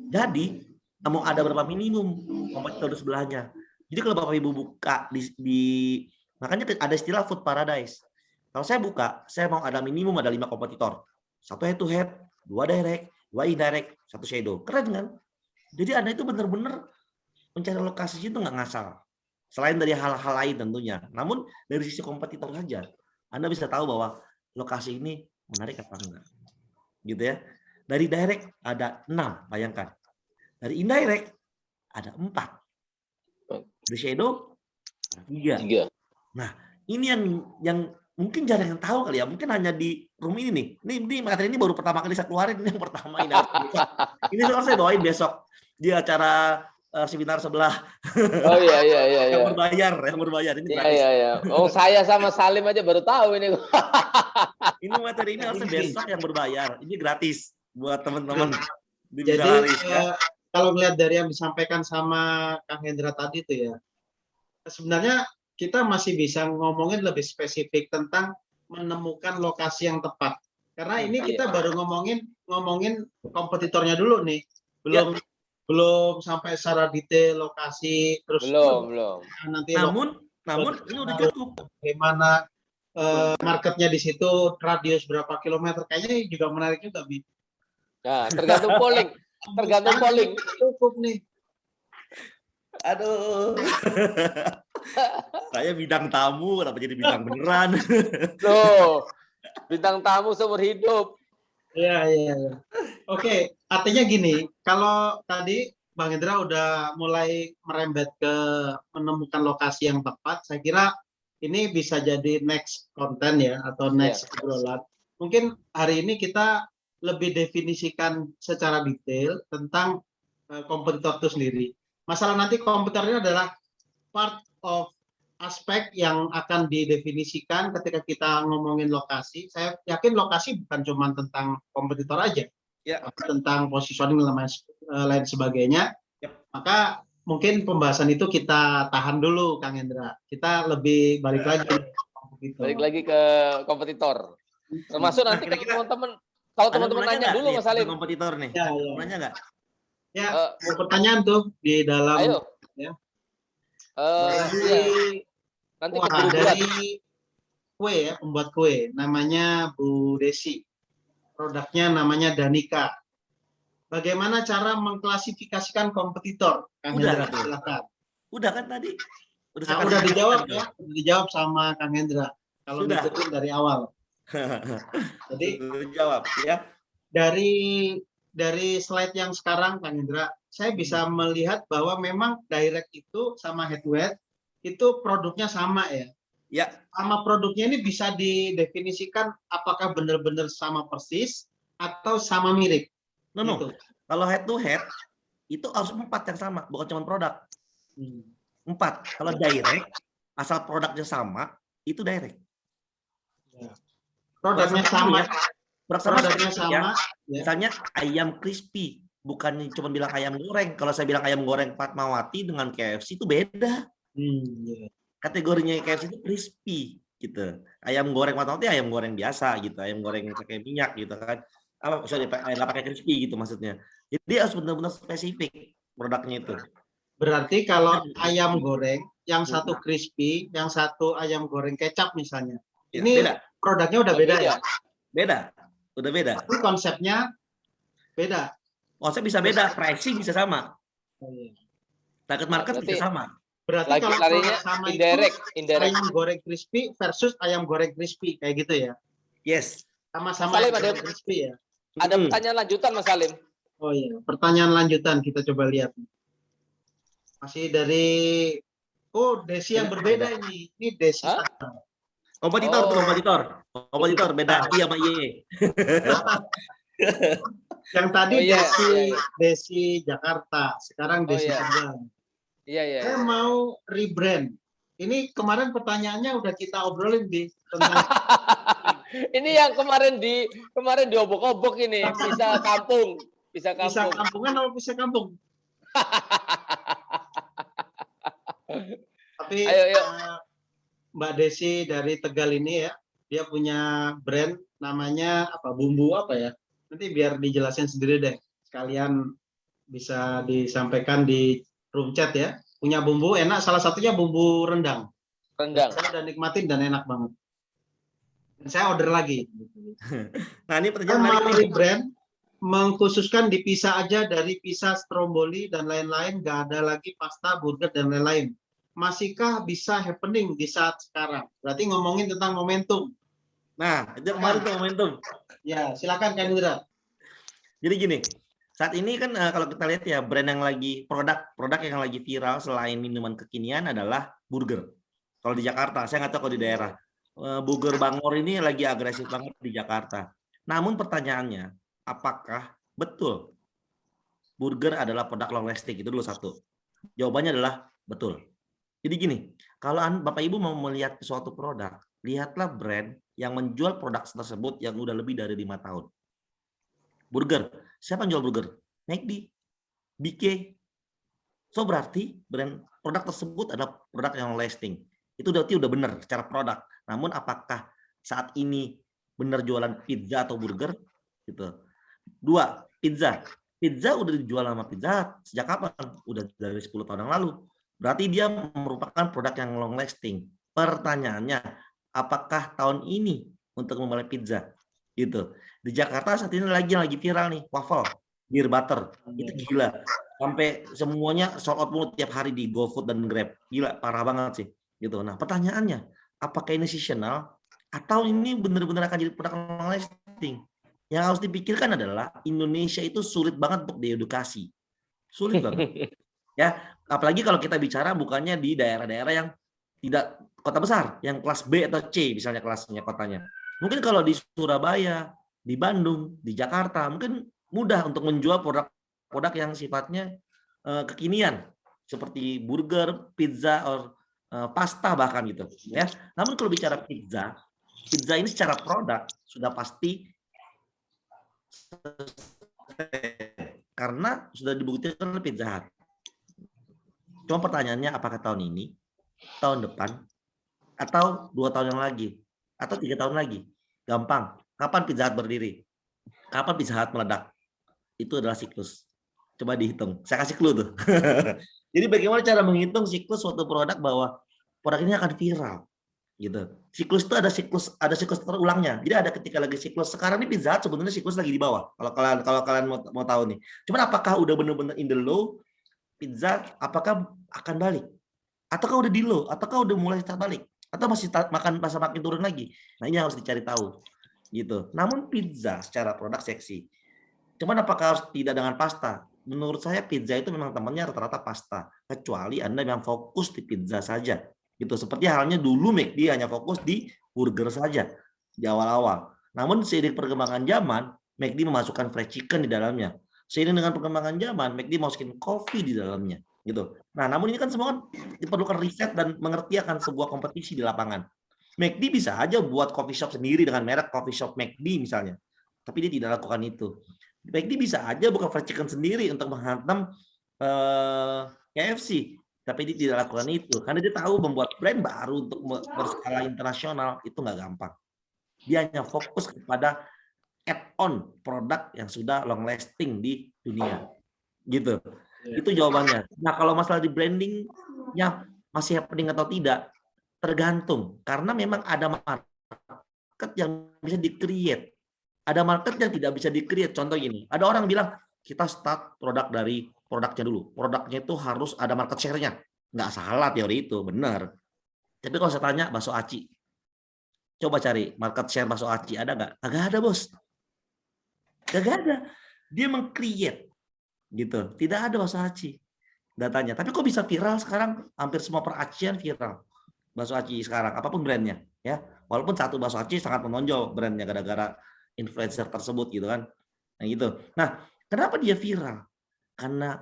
Jadi, mau ada berapa minimum kompetitor di sebelahnya. Jadi kalau Bapak Ibu buka makanya ada istilah food paradise. Kalau saya buka, saya mau ada minimum ada 5 kompetitor. 1 head to head, 2 direct, 2 indirect, 1 shadow. Keren kan? Jadi Anda itu benar-benar mencari lokasi itu nggak ngasal. Selain dari hal-hal lain tentunya. Namun dari sisi kompetitor saja, Anda bisa tahu bahwa lokasi ini menarik apa enggak. Gitu ya. Dari direct ada 6, bayangkan. Dari indirect ada 4. Dari shadow ada 3. Nah, ini yang mungkin jarang yang tahu kali ya. Mungkin hanya di room ini nih. Ini materi ini baru pertama kali saya keluarin. Ini yang pertama ini. Ini harus saya bawain besok di acara seminar sebelah. Oh iya. Yang berbayar ini gratis. Iya. Oh, saya sama Salim aja baru tahu ini. Ini materi ini harusnya besok yang berbayar. Ini gratis buat teman-teman. Jadi kalau melihat dari yang disampaikan sama Kang Hendra tadi itu ya, sebenarnya kita masih bisa ngomongin lebih spesifik tentang menemukan lokasi yang tepat. Karena ini Iya. kita baru ngomongin kompetitornya dulu nih. Belum sampai secara detail lokasi, terus Belum. nanti Namun ini udah cukup. bagaimana marketnya di situ, radius berapa kilometer, kayaknya juga menarik juga, Bi. Nah, tergantung polling. Tergantung Sekarang polling. cukup nih. Aduh. Saya bidang tamu, kenapa jadi bintang beneran? Loh, bintang tamu seumur hidup. Iya. Oke, artinya gini, kalau tadi Bang Indra udah mulai merembet ke menemukan lokasi yang tepat, saya kira ini bisa jadi next konten ya, atau next obrolan. Mungkin hari ini kita lebih definisikan secara detail tentang kompetitor itu sendiri. Masalah nanti kompetitor ini adalah part of aspek yang akan didefinisikan ketika kita ngomongin lokasi. Saya yakin lokasi bukan cuma tentang kompetitor aja, tapi tentang positioning dan lain sebagainya. Maka mungkin pembahasan itu kita tahan dulu, Kang Hendra. Kita lebih balik lagi ke kompetitor. Termasuk nanti kalau teman-teman nanya dulu Mas Salim. Kompetitor nih. Nanya nggak? Ya, pertanyaan tuh di dalam. Ayo. Ya. Nanti dari kue ya, pembuat kue, namanya Bu Desi. Produknya namanya Danika. Bagaimana cara mengklasifikasikan kompetitor? Kang Hendra, silakan. Udah kan tadi? Udah dijawab ya, udah dijawab sama Kang Hendra. Kalau ngikutin dari awal. Jadi jawab ya. Dari slide yang sekarang, Kang Hendra, saya bisa melihat bahwa memang direct itu sama head-to-head itu produknya sama ya. Ya. Sama produknya ini bisa didefinisikan apakah benar-benar sama persis atau sama mirip. No. Kalau head-to-head itu harus 4 yang sama, bukan cuma produk. 4. Kalau direct, asal produknya sama, itu direct. Produknya sama. Produknya sama. Ya. Misalnya ayam crispy, bukan cuma bilang ayam goreng. Kalau saya bilang ayam goreng Fatmawati dengan KFC itu beda. Kategorinya KFC itu crispy gitu. Ayam goreng Fatmawati ayam goreng biasa gitu, ayam goreng pakai minyak gitu kan. Nggak pakai crispy gitu maksudnya. Jadi harus benar-benar spesifik produknya itu. Berarti kalau ayam goreng yang satu crispy, yang satu ayam goreng kecap misalnya, ini beda. Produknya udah beda ya? Udah beda. Tapi konsepnya beda. Konsep bisa beda, pricing bisa sama. Target market bisa sama. Berarti kalau produk sama indirect. Ayam goreng crispy versus ayam goreng crispy kayak gitu ya? Yes. Sama-sama ayam crispy ya? Ada pertanyaan lanjutan Mas Salim? Oh iya, pertanyaan lanjutan kita coba lihat. Masih dari Desi yang berbeda ini. Ini Desi. Kompetitor beda I sama Y. Yang tadi Desi Jakarta, sekarang Desi Tegal. Iya. Saya mau rebrand. Ini kemarin pertanyaannya udah kita obrolin tentang ini yang kemarin diobok-obok ini, bisa kampung. Bisa kampungan atau bisa kampung? Tapi Mbak Desi dari Tegal ini ya, dia punya brand namanya bumbu apa ya? Nanti biar dijelasin sendiri deh. Sekalian bisa disampaikan di room chat ya. Punya bumbu enak, salah satunya bumbu rendang. Saya udah nikmatin dan enak banget. Dan saya order lagi. Nah, ini pertanyaan menarik. Brand mengkhususkan dipisah aja dari pizza, stromboli dan lain-lain, nggak ada lagi pasta, burger dan lain-lain. Masihkah bisa happening di saat sekarang? Berarti ngomongin tentang momentum. Nah, itu kemarin tuh momentum. Ya, silakan Kang Indra. Jadi gini, saat ini kan kalau kita lihat ya brand yang lagi produk yang lagi viral selain minuman kekinian adalah burger. Kalau di Jakarta, saya nggak tahu kalau di daerah. Burger Bangor ini lagi agresif banget di Jakarta. Namun pertanyaannya, apakah betul burger adalah produk long lasting? Itu dulu satu. Jawabannya adalah betul. Jadi gini, kalau Bapak Ibu mau melihat suatu produk, lihatlah brand yang menjual produk tersebut yang udah lebih dari 5 tahun. Burger, siapa yang jual burger? McD, BK. So berarti produk tersebut adalah produk yang lasting. Itu berarti udah benar secara produk. Namun apakah saat ini bener jualan pizza atau burger gitu. 2, pizza. Pizza udah dijual sama Pizza Hut sejak kapan? Udah dari 10 tahun yang lalu. Berarti dia merupakan produk yang long lasting. Pertanyaannya, apakah tahun ini untuk memulai pizza? Gitu. Di Jakarta saat ini lagi viral nih, waffle, beer butter. Itu gila. Sampai semuanya sold out mulu tiap hari di GoFood dan Grab. Gila, parah banget sih. Gitu. Nah, pertanyaannya, apakah ini seasonal atau ini benar-benar akan jadi produk long lasting? Yang harus dipikirkan adalah Indonesia itu sulit banget untuk diedukasi. Sulit banget. Ya, apalagi kalau kita bicara bukannya di daerah-daerah yang tidak kota besar, yang kelas B atau C misalnya kelasnya kotanya. Mungkin kalau di Surabaya, di Bandung, di Jakarta mungkin mudah untuk menjual produk-produk yang sifatnya kekinian seperti burger, pizza, or pasta bahkan gitu ya. Namun kalau bicara pizza ini secara produk sudah pasti karena sudah dibuktikan oleh Pizza Hut. Cuma pertanyaannya apakah tahun ini, tahun depan, atau 2 tahun yang lagi, atau 3 tahun lagi? Gampang. Kapan Pizza Hut berdiri? Kapan Pizza Hut meledak? Itu adalah siklus. Coba dihitung. Saya kasih clue tuh. Jadi bagaimana cara menghitung siklus suatu produk bahwa produk ini akan viral? Gitu. Siklus itu ada siklus terulangnya. Jadi ada ketika lagi siklus. Sekarang ini Pizza Hut sebenarnya siklus lagi di bawah. Kalau kalian mau tahu nih. Cuman apakah udah benar-benar in the low? Pizza apakah akan balik? Ataukah udah di low? Ataukah udah mulai start balik? Atau masih makin turun lagi? Nah, ini harus dicari tahu. Gitu. Namun pizza secara produk seksi. Cuman apakah harus tidak dengan pasta? Menurut saya pizza itu memang temannya rata-rata pasta. Kecuali Anda memang fokus di pizza saja. Gitu. Seperti halnya dulu McD hanya fokus di burger saja di awal-awal. Namun seiring perkembangan zaman, McD memasukkan fried chicken di dalamnya. Seiring dengan perkembangan zaman, McD masukin coffee di dalamnya. Gitu. Nah, namun ini kan semua diperlukan riset dan mengerti akan sebuah kompetisi di lapangan. McD bisa aja buat coffee shop sendiri dengan merek coffee shop McD misalnya. Tapi dia tidak lakukan itu. McD bisa aja buka fried chicken sendiri untuk menghantam KFC. Tapi dia tidak lakukan itu. Karena dia tahu membuat brand baru untuk berskala internasional itu nggak gampang. Dia hanya fokus kepada add-on produk yang sudah long lasting di dunia. Gitu. Itu jawabannya. Nah, kalau masalah di brandingnya masih happening atau tidak, tergantung. Karena memang ada market yang bisa di-create. Ada market yang tidak bisa di-create. Contoh gini, ada orang bilang, kita start produk dari produknya dulu. Produknya itu harus ada market share-nya. Nggak salah teori itu, benar. Tapi kalau saya tanya, bakso aci. Coba cari market share bakso aci, ada nggak? Nggak ada, bos. Nggak ada. Dia meng-create. Gitu. Tidak ada bakso aci datanya. Tapi kok bisa viral sekarang? Hampir semua peracian viral. Bakso aci sekarang, apapun brandnya. Ya, walaupun satu bakso aci sangat menonjol brandnya gara-gara influencer tersebut gitu kan. Nah gitu. Nah, kenapa dia viral? Karena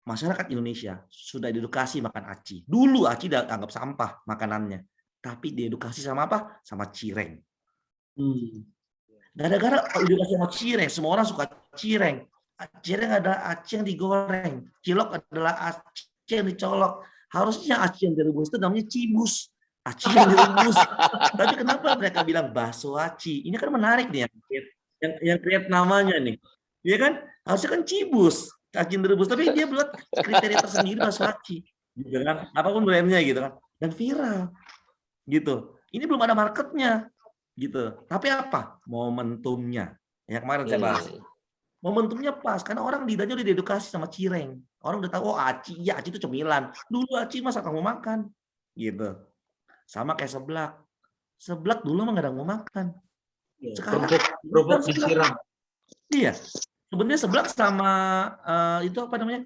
masyarakat Indonesia sudah diedukasi makan aci. Dulu aci dianggap sampah makanannya. Tapi diedukasi sama apa? Sama cireng. Gara-gara edukasi sama cireng, semua orang suka cireng. Cireng adalah aci yang digoreng. Cilok adalah aci yang dicolok. Harusnya aci yang direbus itu namanya cibus. Aci yang direbus. Tapi kenapa mereka bilang bakso aci? Ini kan menarik nih yang create namanya nih. Iya kan? Harusnya kan cibus, aci yang direbus. Tapi dia buat kriteria tersendiri bakso aci. Gitu kan? Apapun brandnya gitu kan. Dan viral. Gitu. Ini belum ada marketnya. Gitu. Tapi apa? Momentumnya. Yang kemarin saya bahas. Momentumnya pas karena orang lidahnya udah diedukasi sama cireng. Orang udah tahu, oh aci, ya aci itu cemilan. Dulu aci masa kamu makan, gitu. Sama kayak seblak. Seblak dulu mah nggak ada mau makan. Sekarang kerupuk disiram. Iya. Sebenarnya seblak sama itu apa namanya?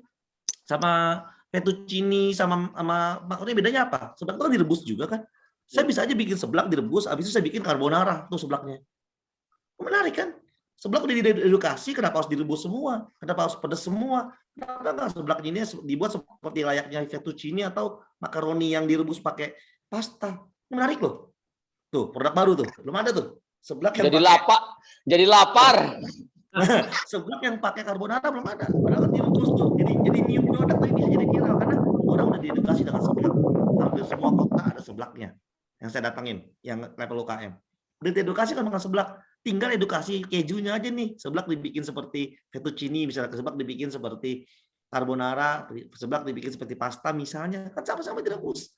Sama fettuccine sama maksudnya bedanya apa? Seblak itu kan direbus juga kan? Saya bisa aja bikin seblak direbus, habis itu saya bikin carbonara tuh seblaknya. Menarik kan? Seblak udah diedukasi, kenapa harus direbus semua? Kenapa harus pedas semua? Kenapa nggak seblak ini dibuat seperti layaknya fettuccine atau makaroni yang direbus pakai pasta? Ini menarik loh. Tuh, produk baru tuh. Belum ada tuh. Seblak yang jadi lapar. Seblak yang pakai carbonara belum ada. Padahal kan direbus tuh. Jadi new produk ini bisa jadi viral karena orang udah diedukasi dengan seblak. Hampir semua kota ada seblaknya. Yang saya datangin, yang level UKM. Berita edukasi kan makan seblak. Tinggal edukasi kejunya aja nih. Seblak dibikin seperti fettuccine, misalnya seblak dibikin seperti carbonara, seblak dibikin seperti pasta misalnya. Kan sama-sama direbus.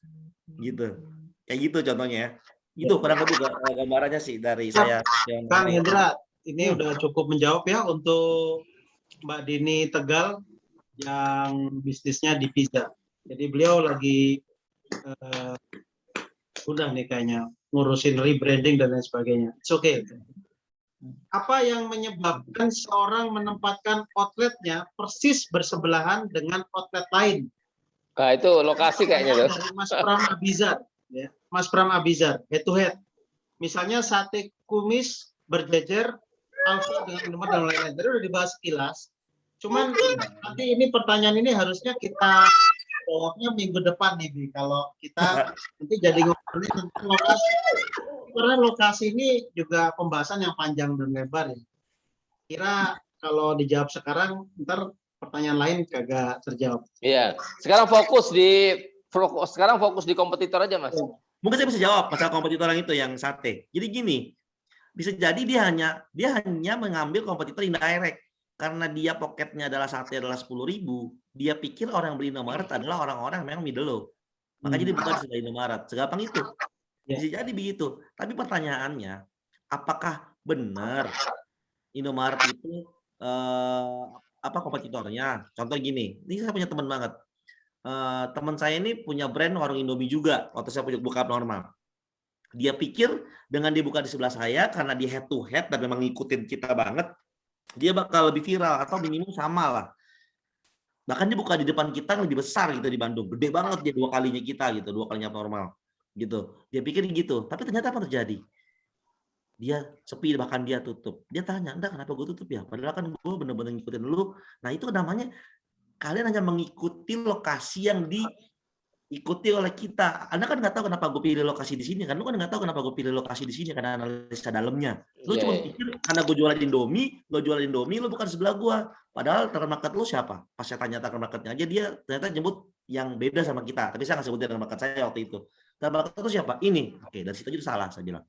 Gitu. Kayak gitu contohnya ya. Itu kurang lebih gambarannya sih dari saya. Kang Hendra, ini udah cukup menjawab ya untuk Mbak Dini Tegal yang bisnisnya di pizza. Jadi beliau lagi udah nih kayaknya ngurusin rebranding dan lain sebagainya. It's okay. Apa yang menyebabkan seorang menempatkan outletnya persis bersebelahan dengan outlet lain? Nah, itu lokasi kayaknya tuh. Dari Mas Pram Abizar, ya. Mas Pram Abizar, head to head. Misalnya sate kumis berjejer, alfa dengan nomor dan lain-lain. Tadi udah dibahas sekilas. Cuman nanti ini pertanyaan ini harusnya kita jawabnya minggu depan nih, Bi. Kalau kita nanti jadi ngobrolin tentang lokasi. Karena lokasi ini juga pembahasan yang panjang dan lebar ya. Kira kalau dijawab sekarang, ntar pertanyaan lain kagak terjawab. Iya. Sekarang fokus di kompetitor aja, Mas. Mungkin saya bisa jawab masalah kompetitor yang itu yang sate. Jadi gini, bisa jadi dia hanya mengambil kompetitor indirect karena dia poketnya adalah sate adalah 10.000. Dia pikir orang yang beli Indomaret adalah orang-orang yang memang middle low. Makanya dia bukan sebagai Indomaret. Segampang itu. Bisa jadi begitu. Tapi pertanyaannya, apakah benar Indomaret itu kompetitornya? Contoh gini, ini saya punya teman banget. Teman saya ini punya brand warung Indomie juga waktu saya buka normal. Dia pikir dengan dia buka di sebelah saya karena dia head to head dan memang ngikutin kita banget, dia bakal lebih viral atau minimum sama lah. Bahkan dia buka di depan kita lebih besar gitu di Bandung, gede banget dia 2 kalinya kita gitu, 2 kalinya normal gitu. Dia pikir gitu, tapi ternyata apa terjadi? Dia sepi, bahkan dia tutup. Dia tanya, "Enggak, kenapa gue tutup ya? Padahal kan gue bener-bener ngikutin lu." Nah itu namanya kalian hanya mengikuti lokasi yang diikuti oleh kita. Anda kan nggak tahu kenapa gue pilih lokasi di sini kan? Lu kan nggak tahu kenapa gue pilih lokasi di sini karena analisa dalamnya. Lu cuma pikir karena gue jualan Indomie, lu bukan sebelah gue. Padahal target market lu siapa? Pas saya tanya target marketnya aja dia ternyata nyebut yang beda sama kita. Tapi saya nggak sebutin target market saya waktu itu. Target market itu siapa? Ini. Oke, dari situ aja salah saya bilang.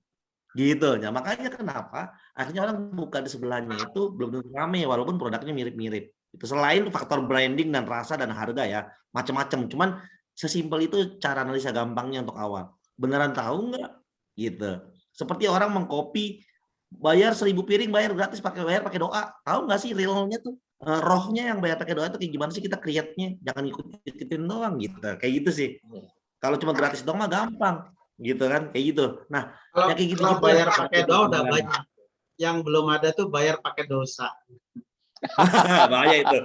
Gitu. Nah, makanya kenapa akhirnya orang buka di sebelahnya itu belum tentu rame walaupun produknya mirip-mirip. Itu selain faktor branding dan rasa dan harga ya, macam-macam. Cuman sesimpel itu cara analisa gampangnya untuk awal. Beneran tahu nggak? Gitu. Seperti orang mengcopy bayar 1.000 piring bayar gratis bayar pakai doa. Tahu nggak sih realnya tuh? Rohnya yang bayar pakai doa itu kayak gimana sih kita create-nya? Jangan ikutin doang gitu. Kayak gitu sih. Kalau cuma gratis doang mah gampang. Gitu kan? Kayak gitu. Nah, kalau kayak gitu bayar pakai doa udah banyak. Yang belum ada tuh bayar pakai dosa. Bahaya itu.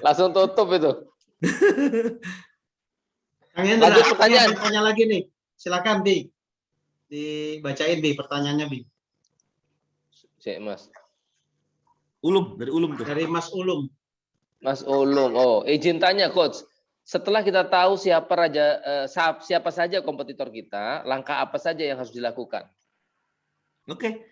Langsung tutup itu. Lanjut pertanyaan. Tanya lagi nih. Silakan Bi. Dibacain Bi pertanyaannya Bi. Cek Mas. Dari Ulum tuh. Dari Mas Ulum. Mas Ulum. Oh, izin tanya coach. Setelah kita tahu siapa saja kompetitor kita, langkah apa saja yang harus dilakukan? Oke.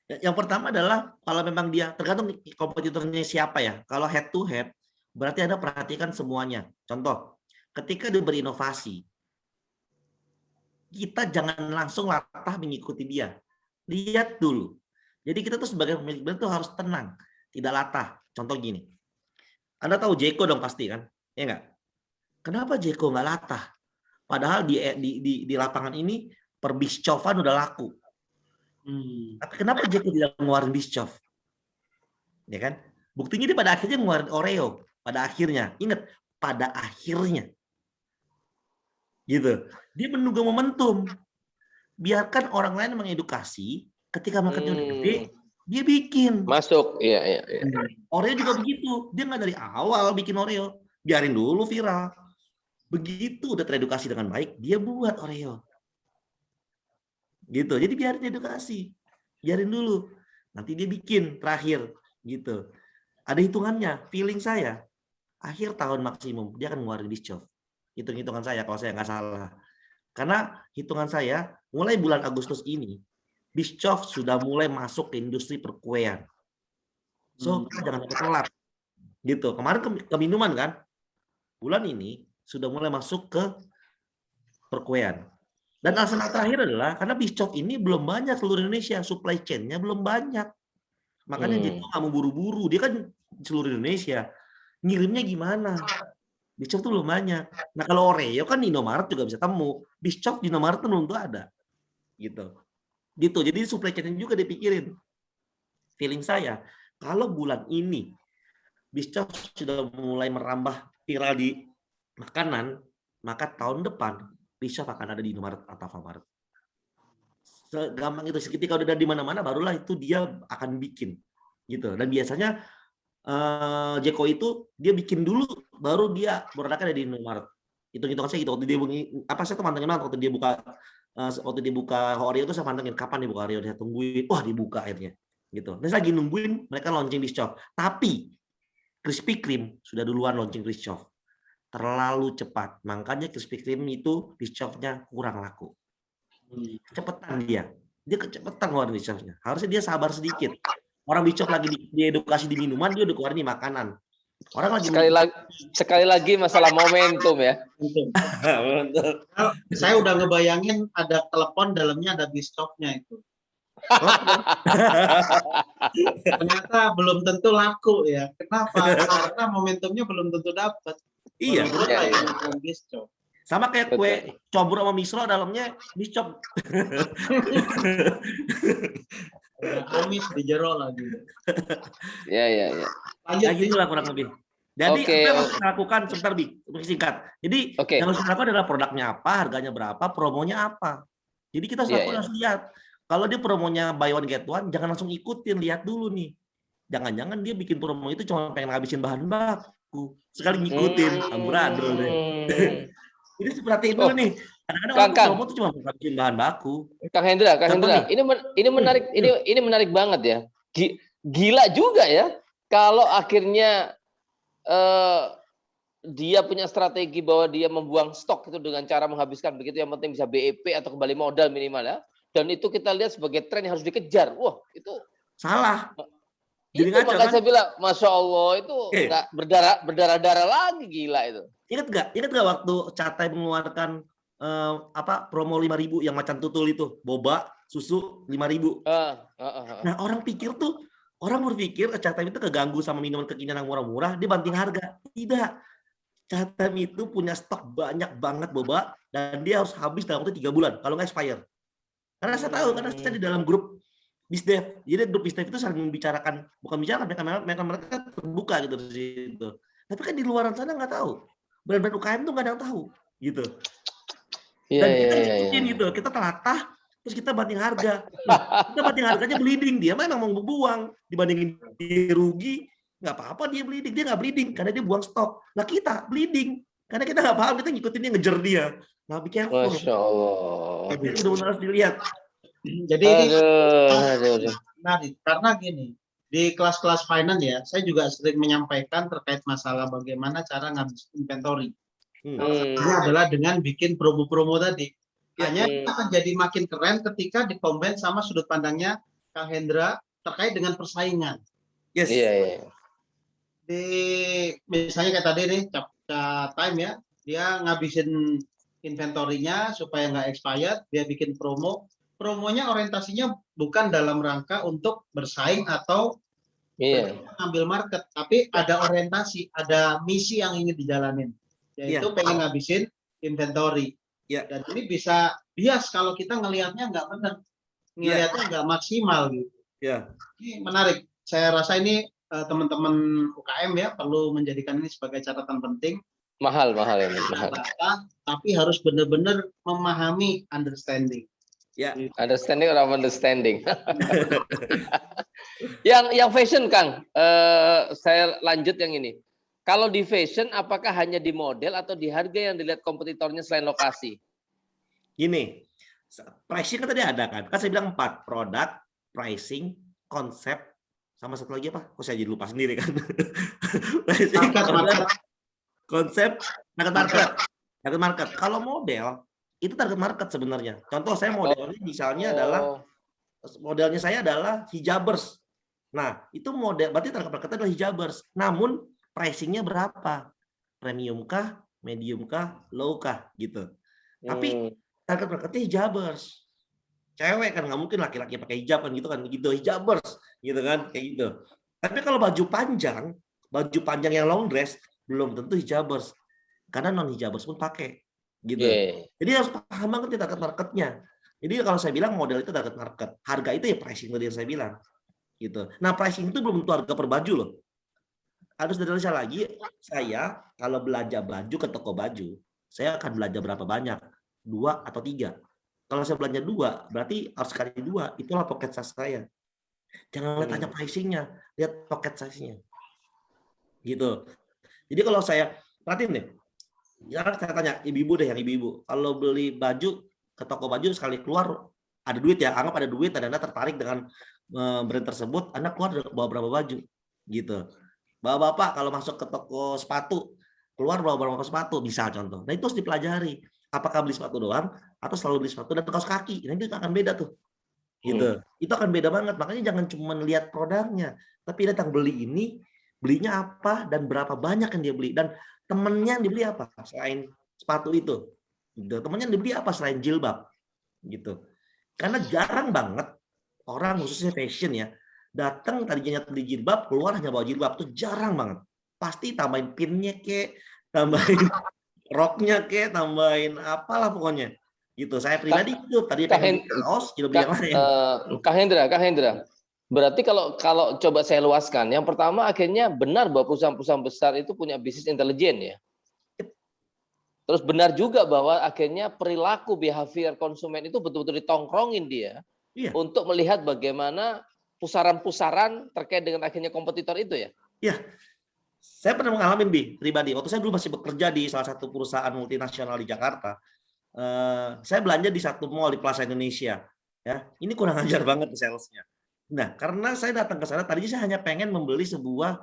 Yang pertama adalah kalau memang dia tergantung kompetitornya siapa ya. Kalau head to head berarti Anda perhatikan semuanya. Contoh, ketika dia berinovasi, kita jangan langsung latah mengikuti dia. Lihat dulu. Jadi kita tuh sebagai pemilik brand tuh harus tenang, tidak latah. Contoh gini. Anda tahu Jeko dong pasti kan? Ya enggak? Kenapa Jeko nggak latah? Padahal di lapangan ini per Bischoffan udah laku. Tapi kenapa Jeko tidak ngeluarin Bischoff? Ya kan? Buktinya dia pada akhirnya ngeluarin Oreo. Pada akhirnya. Ingat, pada akhirnya. Gitu. Dia menunggu momentum. Biarkan orang lain mengedukasi. Ketika marketnya udah gede, dia bikin. Masuk. Iya. Oreo juga begitu. Dia nggak dari awal bikin Oreo. Biarin dulu viral. Begitu udah teredukasi dengan baik, dia buat Oreo. Gitu. Jadi biarin edukasi. Biarin dulu. Nanti dia bikin terakhir gitu. Ada hitungannya. Feeling saya akhir tahun maksimum dia akan ngeluarin Bischoff. Hitung-hitungan saya kalau saya nggak salah. Karena hitungan saya mulai bulan Agustus ini Bischoff sudah mulai masuk ke industri perkuean. So, jangan sampai telat. Gitu. Kemarin ke minuman kan? Bulan ini sudah mulai masuk ke perkuean. Dan alasan terakhir adalah karena Bischoff ini belum banyak seluruh Indonesia, supply chain-nya belum banyak. Makanya Jito nggak mau buru-buru, dia kan seluruh Indonesia. Ngirimnya gimana? Bischoff tuh belum banyak. Nah kalau Oreo kan di Indomaret juga bisa temu. Bischoff di Indomaret tuh belum tuh ada. Gitu. Jadi supply chain juga dipikirin. Feeling saya, kalau bulan ini Bischoff sudah mulai merambah viral di makanan, maka tahun depan Bischoff akan ada di Indomaret atau Alfamart. Segampang itu. Ketika udah di mana-mana, barulah itu dia akan bikin. Gitu. Dan biasanya Jeko itu dia bikin dulu, baru dia produknya ada di Indomaret. Hitung-hitungan saya gitu. Waktu dia saya tuh mantengin banget waktu dia buka Oreo itu saya pantengin kapan dia buka Oreo, saya tungguin, wah dibuka akhirnya. Gitu. Dan saya lagi nungguin mereka launching Bischoff. Tapi Krispy Kreme sudah duluan launching Bischoff. Terlalu cepat. Makanya Krispy Kreme itu Bischoff-nya kurang laku. Kecepatan dia. Dia kecepatan ngeluarin Bischoff-nya. Harusnya dia sabar sedikit. Orang Bischoff lagi diedukasi di minuman, dia udah keluarin di makanan. Orang lagi sekali lagi masalah momentum ya. Saya udah ngebayangin ada telepon dalamnya ada Bischoff-nya itu. Ternyata belum tentu laku ya. Kenapa? Karena momentumnya belum tentu dapat. Iya. Bischoff. Sama kayak kue cobro sama misro dalamnya Bischoff. Amis di jero lagi. Ya. Lanjut gitu lah kurang lebih. Jadi apa yang harus kita lakukan sebentar singkat. Jadi yang harus kita lakukan adalah produknya apa, harganya berapa, promonya apa. Jadi kita harus lihat. Kalau dia promonya buy one get one, jangan langsung ikutin, lihat dulu nih. Jangan-jangan dia bikin promo itu cuma pengen ngabisin bahan baku. Sekali ngikutin, amburadul deh. Jadi seperti itu nih. Kadang-kadang orang promo itu cuma ngabisin bahan baku. Kang Hendra, ini menarik banget ya. Gila juga ya. Kalau akhirnya dia punya strategi bahwa dia membuang stok itu dengan cara menghabiskan begitu, yang penting bisa BEP atau kembali modal minimal ya. Dan itu kita lihat sebagai tren yang harus dikejar. Wah, itu salah. Jadi itu makanya saya bilang, Masya Allah itu nggak berdarah-darah lagi, gila itu. Ingat nggak waktu Catai mengeluarkan promo 5.000 yang macan tutul itu, boba, susu 5.000. Nah orang berpikir Catai itu keganggu sama minuman kekinian yang murah-murah, dia banting harga. Tidak. Catai itu punya stok banyak banget boba dan dia harus habis dalam waktu 3 bulan kalau nggak expire. Karena saya tahu, karena saya di dalam grup Bisdev. Jadi grup Bisdev itu saling membicarakan, mereka terbuka gitu di situ. Tapi kan di luar sana nggak tahu. Brand-brand UKM tuh nggak ada yang tahu, gitu. Dan kita ikutin gitu, kita telatah, terus kita banting harga. Kita banting harganya bleeding, dia memang mau buang. Dibandingin dia rugi, nggak apa-apa dia bleeding. Dia nggak bleeding, karena dia buang stok. Nah kita bleeding, karena kita nggak paham, kita ngikutin dia, ngejar dia. Nah, be careful. Masya Allah. Itu benar-benar harus dilihat. Jadi ini menarik, karena gini, di kelas-kelas finance ya, saya juga sering menyampaikan terkait masalah bagaimana cara ngabis inventory. Ini adalah dengan bikin promo-promo tadi. Hanya akan jadi makin keren ketika dikombin sama sudut pandangnya Kang Hendra terkait dengan persaingan. Yes. Iya. Di misalnya kayak tadi nih, Time ya, dia ngabisin inventorinya supaya nggak expired, dia bikin promo. Promonya orientasinya bukan dalam rangka untuk bersaing atau mengambil market, tapi ada orientasi, ada misi yang ingin dijalanin, yaitu pengen ngabisin inventory. Dan ini bisa bias kalau kita ngelihatnya nggak benar, ngelihatnya nggak maksimal gitu. Ini menarik. Saya rasa ini teman-teman UKM ya perlu menjadikan ini sebagai catatan penting. Mahal. Tapi harus benar-benar memahami understanding. Understanding or understanding. yang fashion, Kang, saya lanjut yang ini. Kalau di fashion, apakah hanya di model atau di harga yang dilihat kompetitornya selain lokasi? Gini, pricing kan tadi ada kan? Kan saya bilang 4, produk, pricing, konsep, sama satu lagi apa? Kok saya jadi lupa sendiri kan? Pricing, konsep, target market. Kalau model, itu target market sebenarnya. Contoh saya modelnya misalnya modelnya saya adalah hijabers. Nah, itu model, berarti target market adalah hijabers. Namun, pricing-nya berapa? Premium kah? Medium kah? Low kah? Gitu. Tapi target marketnya hijabers. Cewek kan nggak mungkin laki-laki pakai hijab kan gitu hijabers gitu kan kayak gitu. Tapi kalau baju panjang yang long dress belum tentu hijabers karena non hijabers pun pakai gitu. Jadi harus paham banget nih target marketnya. Jadi kalau saya bilang model itu target market, harga itu ya pricing tadi yang saya bilang gitu. Nah pricing itu belum tentu harga per baju loh. Harus detailnya lagi, saya kalau belanja baju ke toko baju, saya akan belanja berapa banyak? 2 atau 3. Kalau saya belanja 2, berarti harus kali 2, itulah pocket size saya. Jangan lihat hanya pricing-nya, lihat pocket size-nya. Gitu. Jadi kalau saya, perhatiin deh, sekarang saya tanya ibu-ibu deh, yang ibu-ibu, kalau beli baju ke toko baju sekali keluar, ada duit ya, anggap ada duit, dan Anda tertarik dengan brand tersebut, Anda keluar bawa berapa baju? Gitu. Bapak-bapak kalau masuk ke toko sepatu, keluar bawa berapa sepatu, bisa contoh. Nah itu harus dipelajari. Apakah beli sepatu doang, atau selalu beli sepatu dan kaos kaki. Nah itu akan beda tuh. Gitu. Itu akan beda banget. Makanya jangan cuma lihat produknya, tapi datang beli ini, belinya apa, dan berapa banyak yang dia beli. Dan temennya yang dibeli apa selain sepatu itu. Gitu. Temennya yang dibeli apa selain jilbab. Gitu. Karena jarang banget orang khususnya fashion ya, datang tadinya beli jilbab, keluar hanya bawa jilbab, tuh jarang banget. Pasti tambahin pinnya kek, tambahin roknya kek, tambahin apalah pokoknya. Gitu. Saya pribadi itu tadi pengen beli kaos, jadi beli yang lain. Kak Hendra, berarti kalau coba saya luaskan, yang pertama akhirnya benar bahwa perusahaan-perusahaan besar itu punya bisnis intelijen ya. Terus benar juga bahwa akhirnya perilaku behavior konsumen itu betul-betul ditongkrongin dia. Iya. Untuk melihat bagaimana pusaran-pusaran terkait dengan akhirnya kompetitor itu ya? Iya. Saya pernah mengalami pribadi. Waktu saya dulu masih bekerja di salah satu perusahaan multinasional di Jakarta. Saya belanja di satu mall di Plaza Indonesia. Ya, ini kurang ajar banget salesnya. Nah, karena saya datang ke sana, tadinya saya hanya pengen membeli sebuah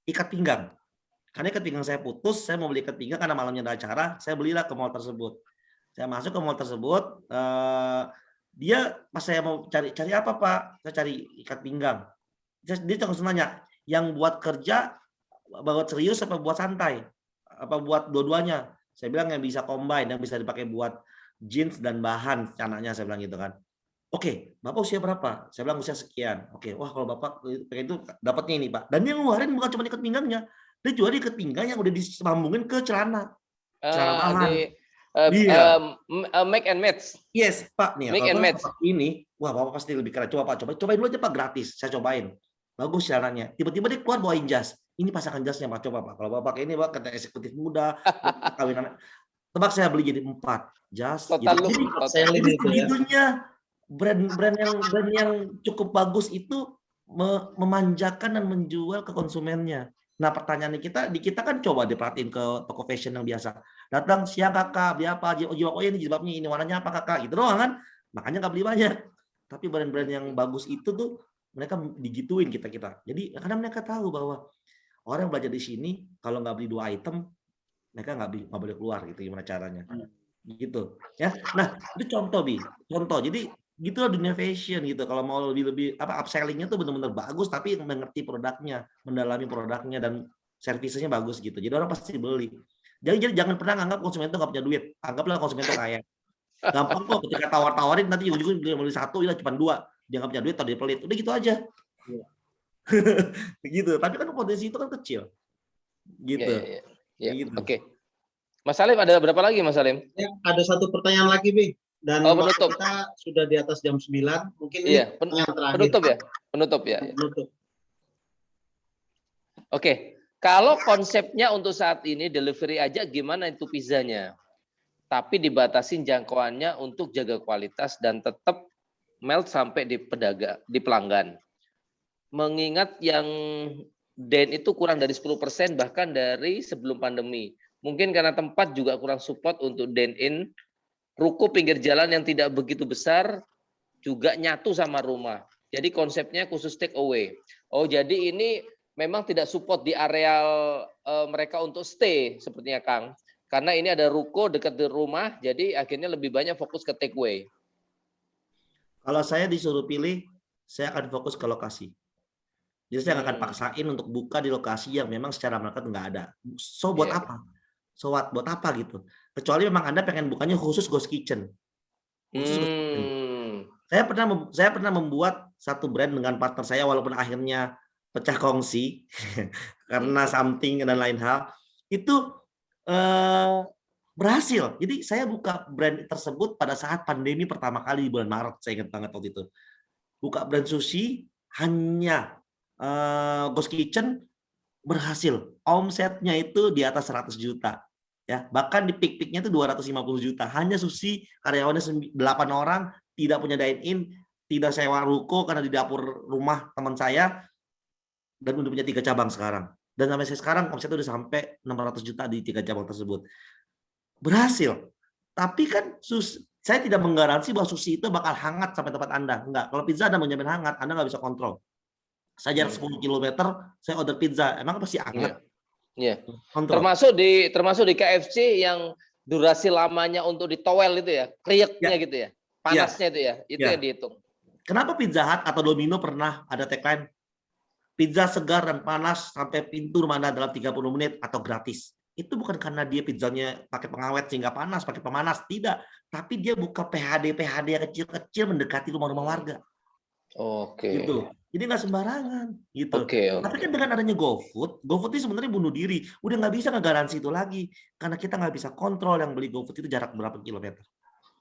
ikat pinggang. Karena ikat pinggang saya putus, saya mau beli ikat pinggang karena malamnya ada acara, saya belilah ke mall tersebut. Saya masuk ke mall tersebut, dia pas saya mau cari apa Pak? Saya cari ikat pinggang. Dia langsung nanya, yang buat kerja, buat serius apa buat santai? Apa buat dua-duanya? Saya bilang yang bisa combine, yang bisa dipakai buat jeans dan bahan celananya, saya bilang gitu kan. Oke, Bapak usia berapa? Saya bilang usia sekian. Oke, wah kalau Bapak pengen itu dapatnya ini Pak. Dan dia ngeluarin bukan cuma ikat pinggangnya, dia jual ikat pinggang yang udah disambungin ke celana. Celana bahan. Make and match. Yes, Pak nih. Make and match. Ini, wah Bapak pasti lebih keren. Coba Pak, cobain dulu aja Pak, gratis. Saya cobain. Bagus celananya. Tiba-tiba dia keluar bawain jas. Ini pasangan jasnya Pak, coba Pak. Kalau Bapak pakai ini Pak, kata eksekutif muda, kawinan. Tebak saya beli jadi 4 jas. Jadi begitunya brand yang cukup bagus itu memanjakan dan menjual ke konsumennya. Nah pertanyaannya di kita kan coba diperhatiin ke toko fashion yang biasa. Datang siang kakak, beli apa? Oh ini jilbabnya ini warnanya apa kakak? Gitu doang kan. Makanya nggak beli banyak. Tapi brand-brand yang bagus itu tuh mereka digituin kita. Jadi karena mereka tahu bahwa orang yang belajar di sini kalau nggak beli 2 item, mereka nggak boleh keluar gitu. Gimana caranya? Gitu ya. Nah itu contoh contoh. Jadi gitulah dunia fashion gitu. Kalau mau lebih upselling-nya tuh benar-benar bagus tapi mengerti produknya, mendalami produknya dan servisnya bagus gitu. Jadi orang pasti beli. Jadi jangan pernah anggap konsumen itu nggak punya duit. Anggaplah konsumen itu kaya. Gampang kok ketika tawar-tawarin nanti ujung-ujung beli 1 ya cuma 2. Dia nggak punya duit atau dia pelit. Udah gitu aja. Gitu. Tapi kan potensi itu kan kecil. Gitu. Ya. Gitu. Oke. Mas Salim ada berapa lagi Mas Salim? Ya, ada satu pertanyaan lagi, Bing. Dan kita sudah di atas jam 9. Mungkin ini pertanyaan terakhir. Penutup ya. Oke. Kalau konsepnya untuk saat ini delivery aja gimana itu pizzanya? Tapi dibatasin jangkauannya untuk jaga kualitas dan tetap melt sampai di pelanggan. Mengingat yang den itu kurang dari 10% bahkan dari sebelum pandemi. Mungkin karena tempat juga kurang support untuk den-in. Ruko pinggir jalan yang tidak begitu besar juga nyatu sama rumah. Jadi konsepnya khusus take away. Oh, jadi ini memang tidak support di areal mereka untuk stay sepertinya Kang. Karena ini ada ruko dekat di rumah, jadi akhirnya lebih banyak fokus ke take away. Kalau saya disuruh pilih, saya akan fokus ke lokasi. Jadi saya akan paksain untuk buka di lokasi yang memang secara market nggak ada. So buat apa? So what? Buat apa gitu? Kecuali memang Anda pengen bukanya khusus Ghost Kitchen. Khusus Ghost Kitchen. Saya pernah membuat satu brand dengan partner saya, walaupun akhirnya pecah kongsi karena something dan lain hal, itu berhasil. Jadi saya buka brand tersebut pada saat pandemi pertama kali di bulan Maret, saya ingat banget waktu itu. Buka brand sushi hanya Ghost Kitchen, berhasil. Omsetnya itu di atas 100 juta. Ya, bahkan di peak-peaknya itu 250 juta. Hanya sushi, karyawannya 8 orang, tidak punya dine-in, tidak sewa ruko karena di dapur rumah teman saya, dan udah punya 3 cabang sekarang. Dan sampai sekarang omsetnya udah sampai 600 juta di 3 cabang tersebut. Berhasil. Tapi kan saya tidak menggaransi bahwa sushi itu bakal hangat sampai tempat Anda. Enggak. Kalau pizza Anda menjamin hangat, Anda nggak bisa kontrol. Saya jarak 10 km, saya order pizza, emang pasti hangat. Iya. Termasuk di KFC yang durasi lamanya untuk ditowel itu ya, krieknya gitu ya, panasnya itu ya, itu yang dihitung. Kenapa Pizza Hut atau Domino pernah ada tagline pizza segar dan panas sampai pintu rumah Anda dalam 30 menit atau gratis? Itu bukan karena dia pizzanya pakai pengawet sehingga panas, pakai pemanas, tidak. Tapi dia buka PHD yang kecil-kecil mendekati rumah-rumah warga. Oke. Gitu. Jadi nggak sembarangan gitu. Tapi kan dengan adanya GoFood ini sebenarnya bunuh diri. Udah nggak bisa ngegaransi itu lagi karena kita nggak bisa kontrol yang beli GoFood itu jarak berapa kilometer.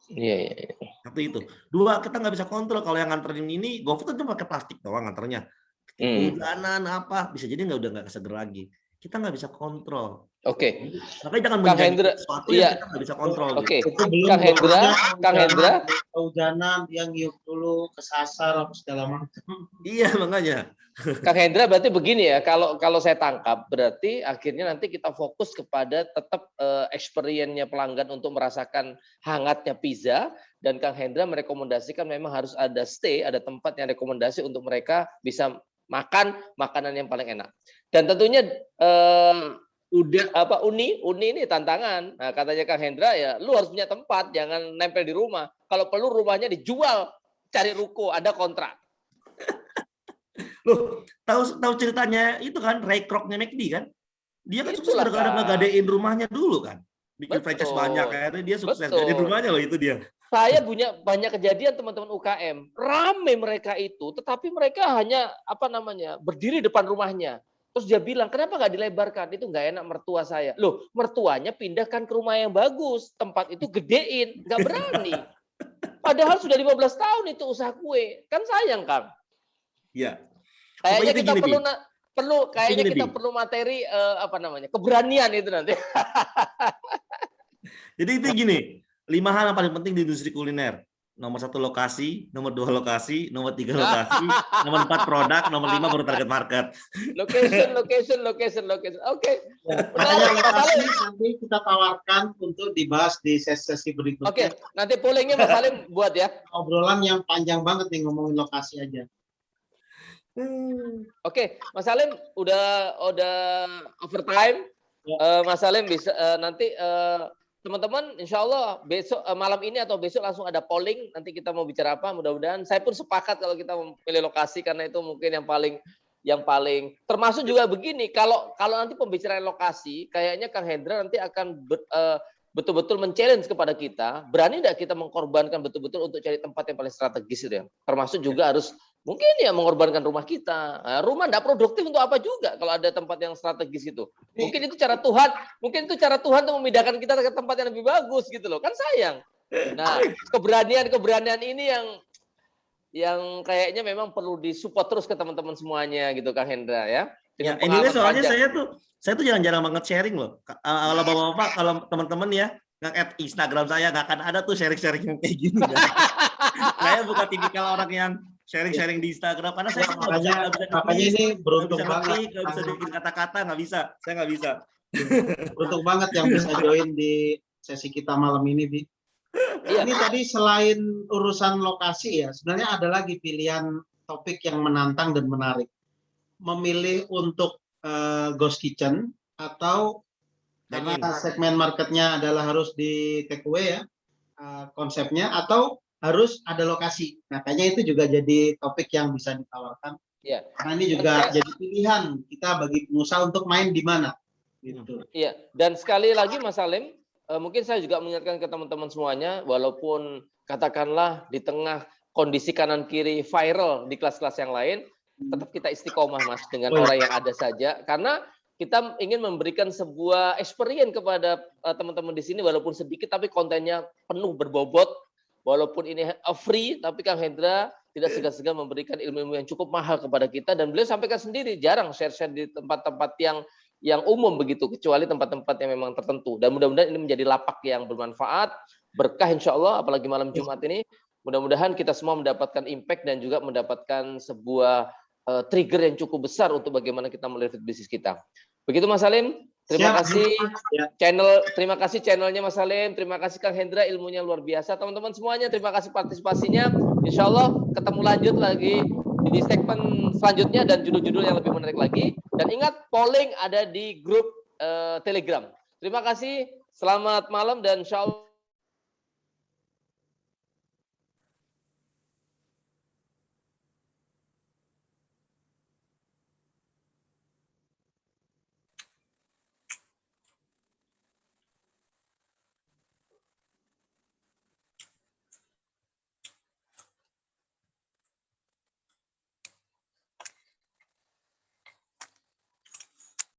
Iya. Satu itu. Dua, kita nggak bisa kontrol kalau yang nganterin ini GoFood itu pakai plastik doang nganternya. Hujanan apa bisa jadi udah nggak seger lagi. Kita nggak bisa kontrol. Makanya jangan menjanjikan sesuatu yang kita nggak bisa kontrol. Kang Hendra, kehujanan yang ngiup dulu kesasar apa segala macam. Iya makanya. Kang Hendra berarti begini ya, kalau saya tangkap berarti akhirnya nanti kita fokus kepada tetap experience-nya pelanggan untuk merasakan hangatnya pizza, dan Kang Hendra merekomendasikan memang harus ada ada tempat yang rekomendasi untuk mereka bisa makan makanan yang paling enak. Dan tentunya Uni ini tantangan. Nah, katanya Kang Hendra ya, lu harus punya tempat, jangan nempel di rumah. Kalau perlu rumahnya dijual, cari ruko, ada kontrak. Loh, tahu ceritanya itu kan Ray Krocnya McD kan? Dia kan sukses gara-gara ngegadein rumahnya dulu kan. Bikin franchise banyak, akhirnya dia sukses gadein rumahnya loh itu dia. Saya punya banyak kejadian teman-teman UKM, rame mereka itu, tetapi mereka hanya berdiri depan rumahnya. Terus dia bilang, kenapa nggak dilebarkan? Itu nggak enak mertua saya. Loh, mertuanya pindahkan ke rumah yang bagus, tempat itu gedein, nggak berani. Padahal sudah 15 tahun itu usaha kue, kan sayang Kang. Iya. Kayaknya kita kita perlu materi keberanian itu nanti. Jadi itu gini. 5 hal yang paling penting di industri kuliner. Nomor 1 lokasi, nomor 2 lokasi, nomor 3 lokasi, nomor 4 produk, nomor 5 baru target market. Location. Oke. Makanya lokasi nanti kita tawarkan untuk dibahas di sesi berikutnya. Oke, nanti pollingnya Mas Salim buat ya. Obrolan yang panjang banget nih ngomongin lokasi aja. Oke, Mas Salim udah overtime. Mas Salim bisa nanti teman-teman, insya Allah besok malam ini atau besok langsung ada polling. Nanti kita mau bicara apa? Mudah-mudahan saya pun sepakat kalau kita memilih lokasi karena itu mungkin yang paling termasuk juga begini. Kalau nanti pembicaraan lokasi, kayaknya Kang Hendra nanti akan betul-betul men-challenge kepada kita. Berani tidak kita mengkorbankan betul-betul untuk cari tempat yang paling strategis itu ya. Termasuk juga harus mungkin ya mengorbankan rumah kita. Nah, rumah tidak produktif untuk apa juga kalau ada tempat yang strategis itu. Mungkin itu cara Tuhan untuk memindahkan kita ke tempat yang lebih bagus gitu loh. Kan sayang. Nah, keberanian ini yang kayaknya memang perlu disupport terus ke teman-teman semuanya gitu Kang Hendra ya. Ya, ini soalnya saya tuh jarang-jarang banget sharing loh. Kalau Bapak-bapak, kalau teman-teman ya nge-add Instagram saya nggak akan ada tuh sharing-sharing kayak gini. Saya bukan tipikal orang yang sharing di Instagram karena saya makanya ini beruntung banget nggak bisa bikin kata-kata, saya nggak bisa. Beruntung banget yang bisa join di sesi kita malam ini, Bi. Ini tadi selain urusan lokasi ya, sebenarnya ada lagi pilihan topik yang menantang dan menarik. Memilih untuk ghost kitchen atau karena segmen marketnya adalah harus di take away ya konsepnya, atau harus ada lokasi. Nah, kayaknya itu juga jadi topik yang bisa ditawarkan. Iya. Karena ini juga jadi pilihan kita bagi pengusaha untuk main di mana. Gitu. Iya. Dan sekali lagi Mas Salim, mungkin saya juga mengingatkan ke teman-teman semuanya, walaupun katakanlah di tengah kondisi kanan kiri viral di kelas-kelas yang lain, tetap kita istiqomah Mas dengan orang yang ada saja, karena kita ingin memberikan sebuah experience kepada teman-teman di sini, walaupun sedikit tapi kontennya penuh berbobot, walaupun ini free, tapi Kang Hendra tidak segan-segan memberikan ilmu-ilmu yang cukup mahal kepada kita, dan beliau sampaikan sendiri jarang share-share di tempat-tempat yang umum begitu, kecuali tempat-tempat yang memang tertentu. Dan mudah-mudahan ini menjadi lapak yang bermanfaat, berkah insya Allah, apalagi malam Jumat ini. Mudah-mudahan kita semua mendapatkan impact dan juga mendapatkan sebuah trigger yang cukup besar untuk bagaimana kita melihat bisnis kita. Begitu Mas Salim. Terima kasih terima kasih channelnya Mas Salim, terima kasih Kang Hendra, ilmunya luar biasa. Teman-teman semuanya, terima kasih partisipasinya. Insya Allah ketemu lanjut lagi di segmen selanjutnya dan judul-judul yang lebih menarik lagi. Dan ingat, polling ada di grup Telegram. Terima kasih, selamat malam dan insya Allah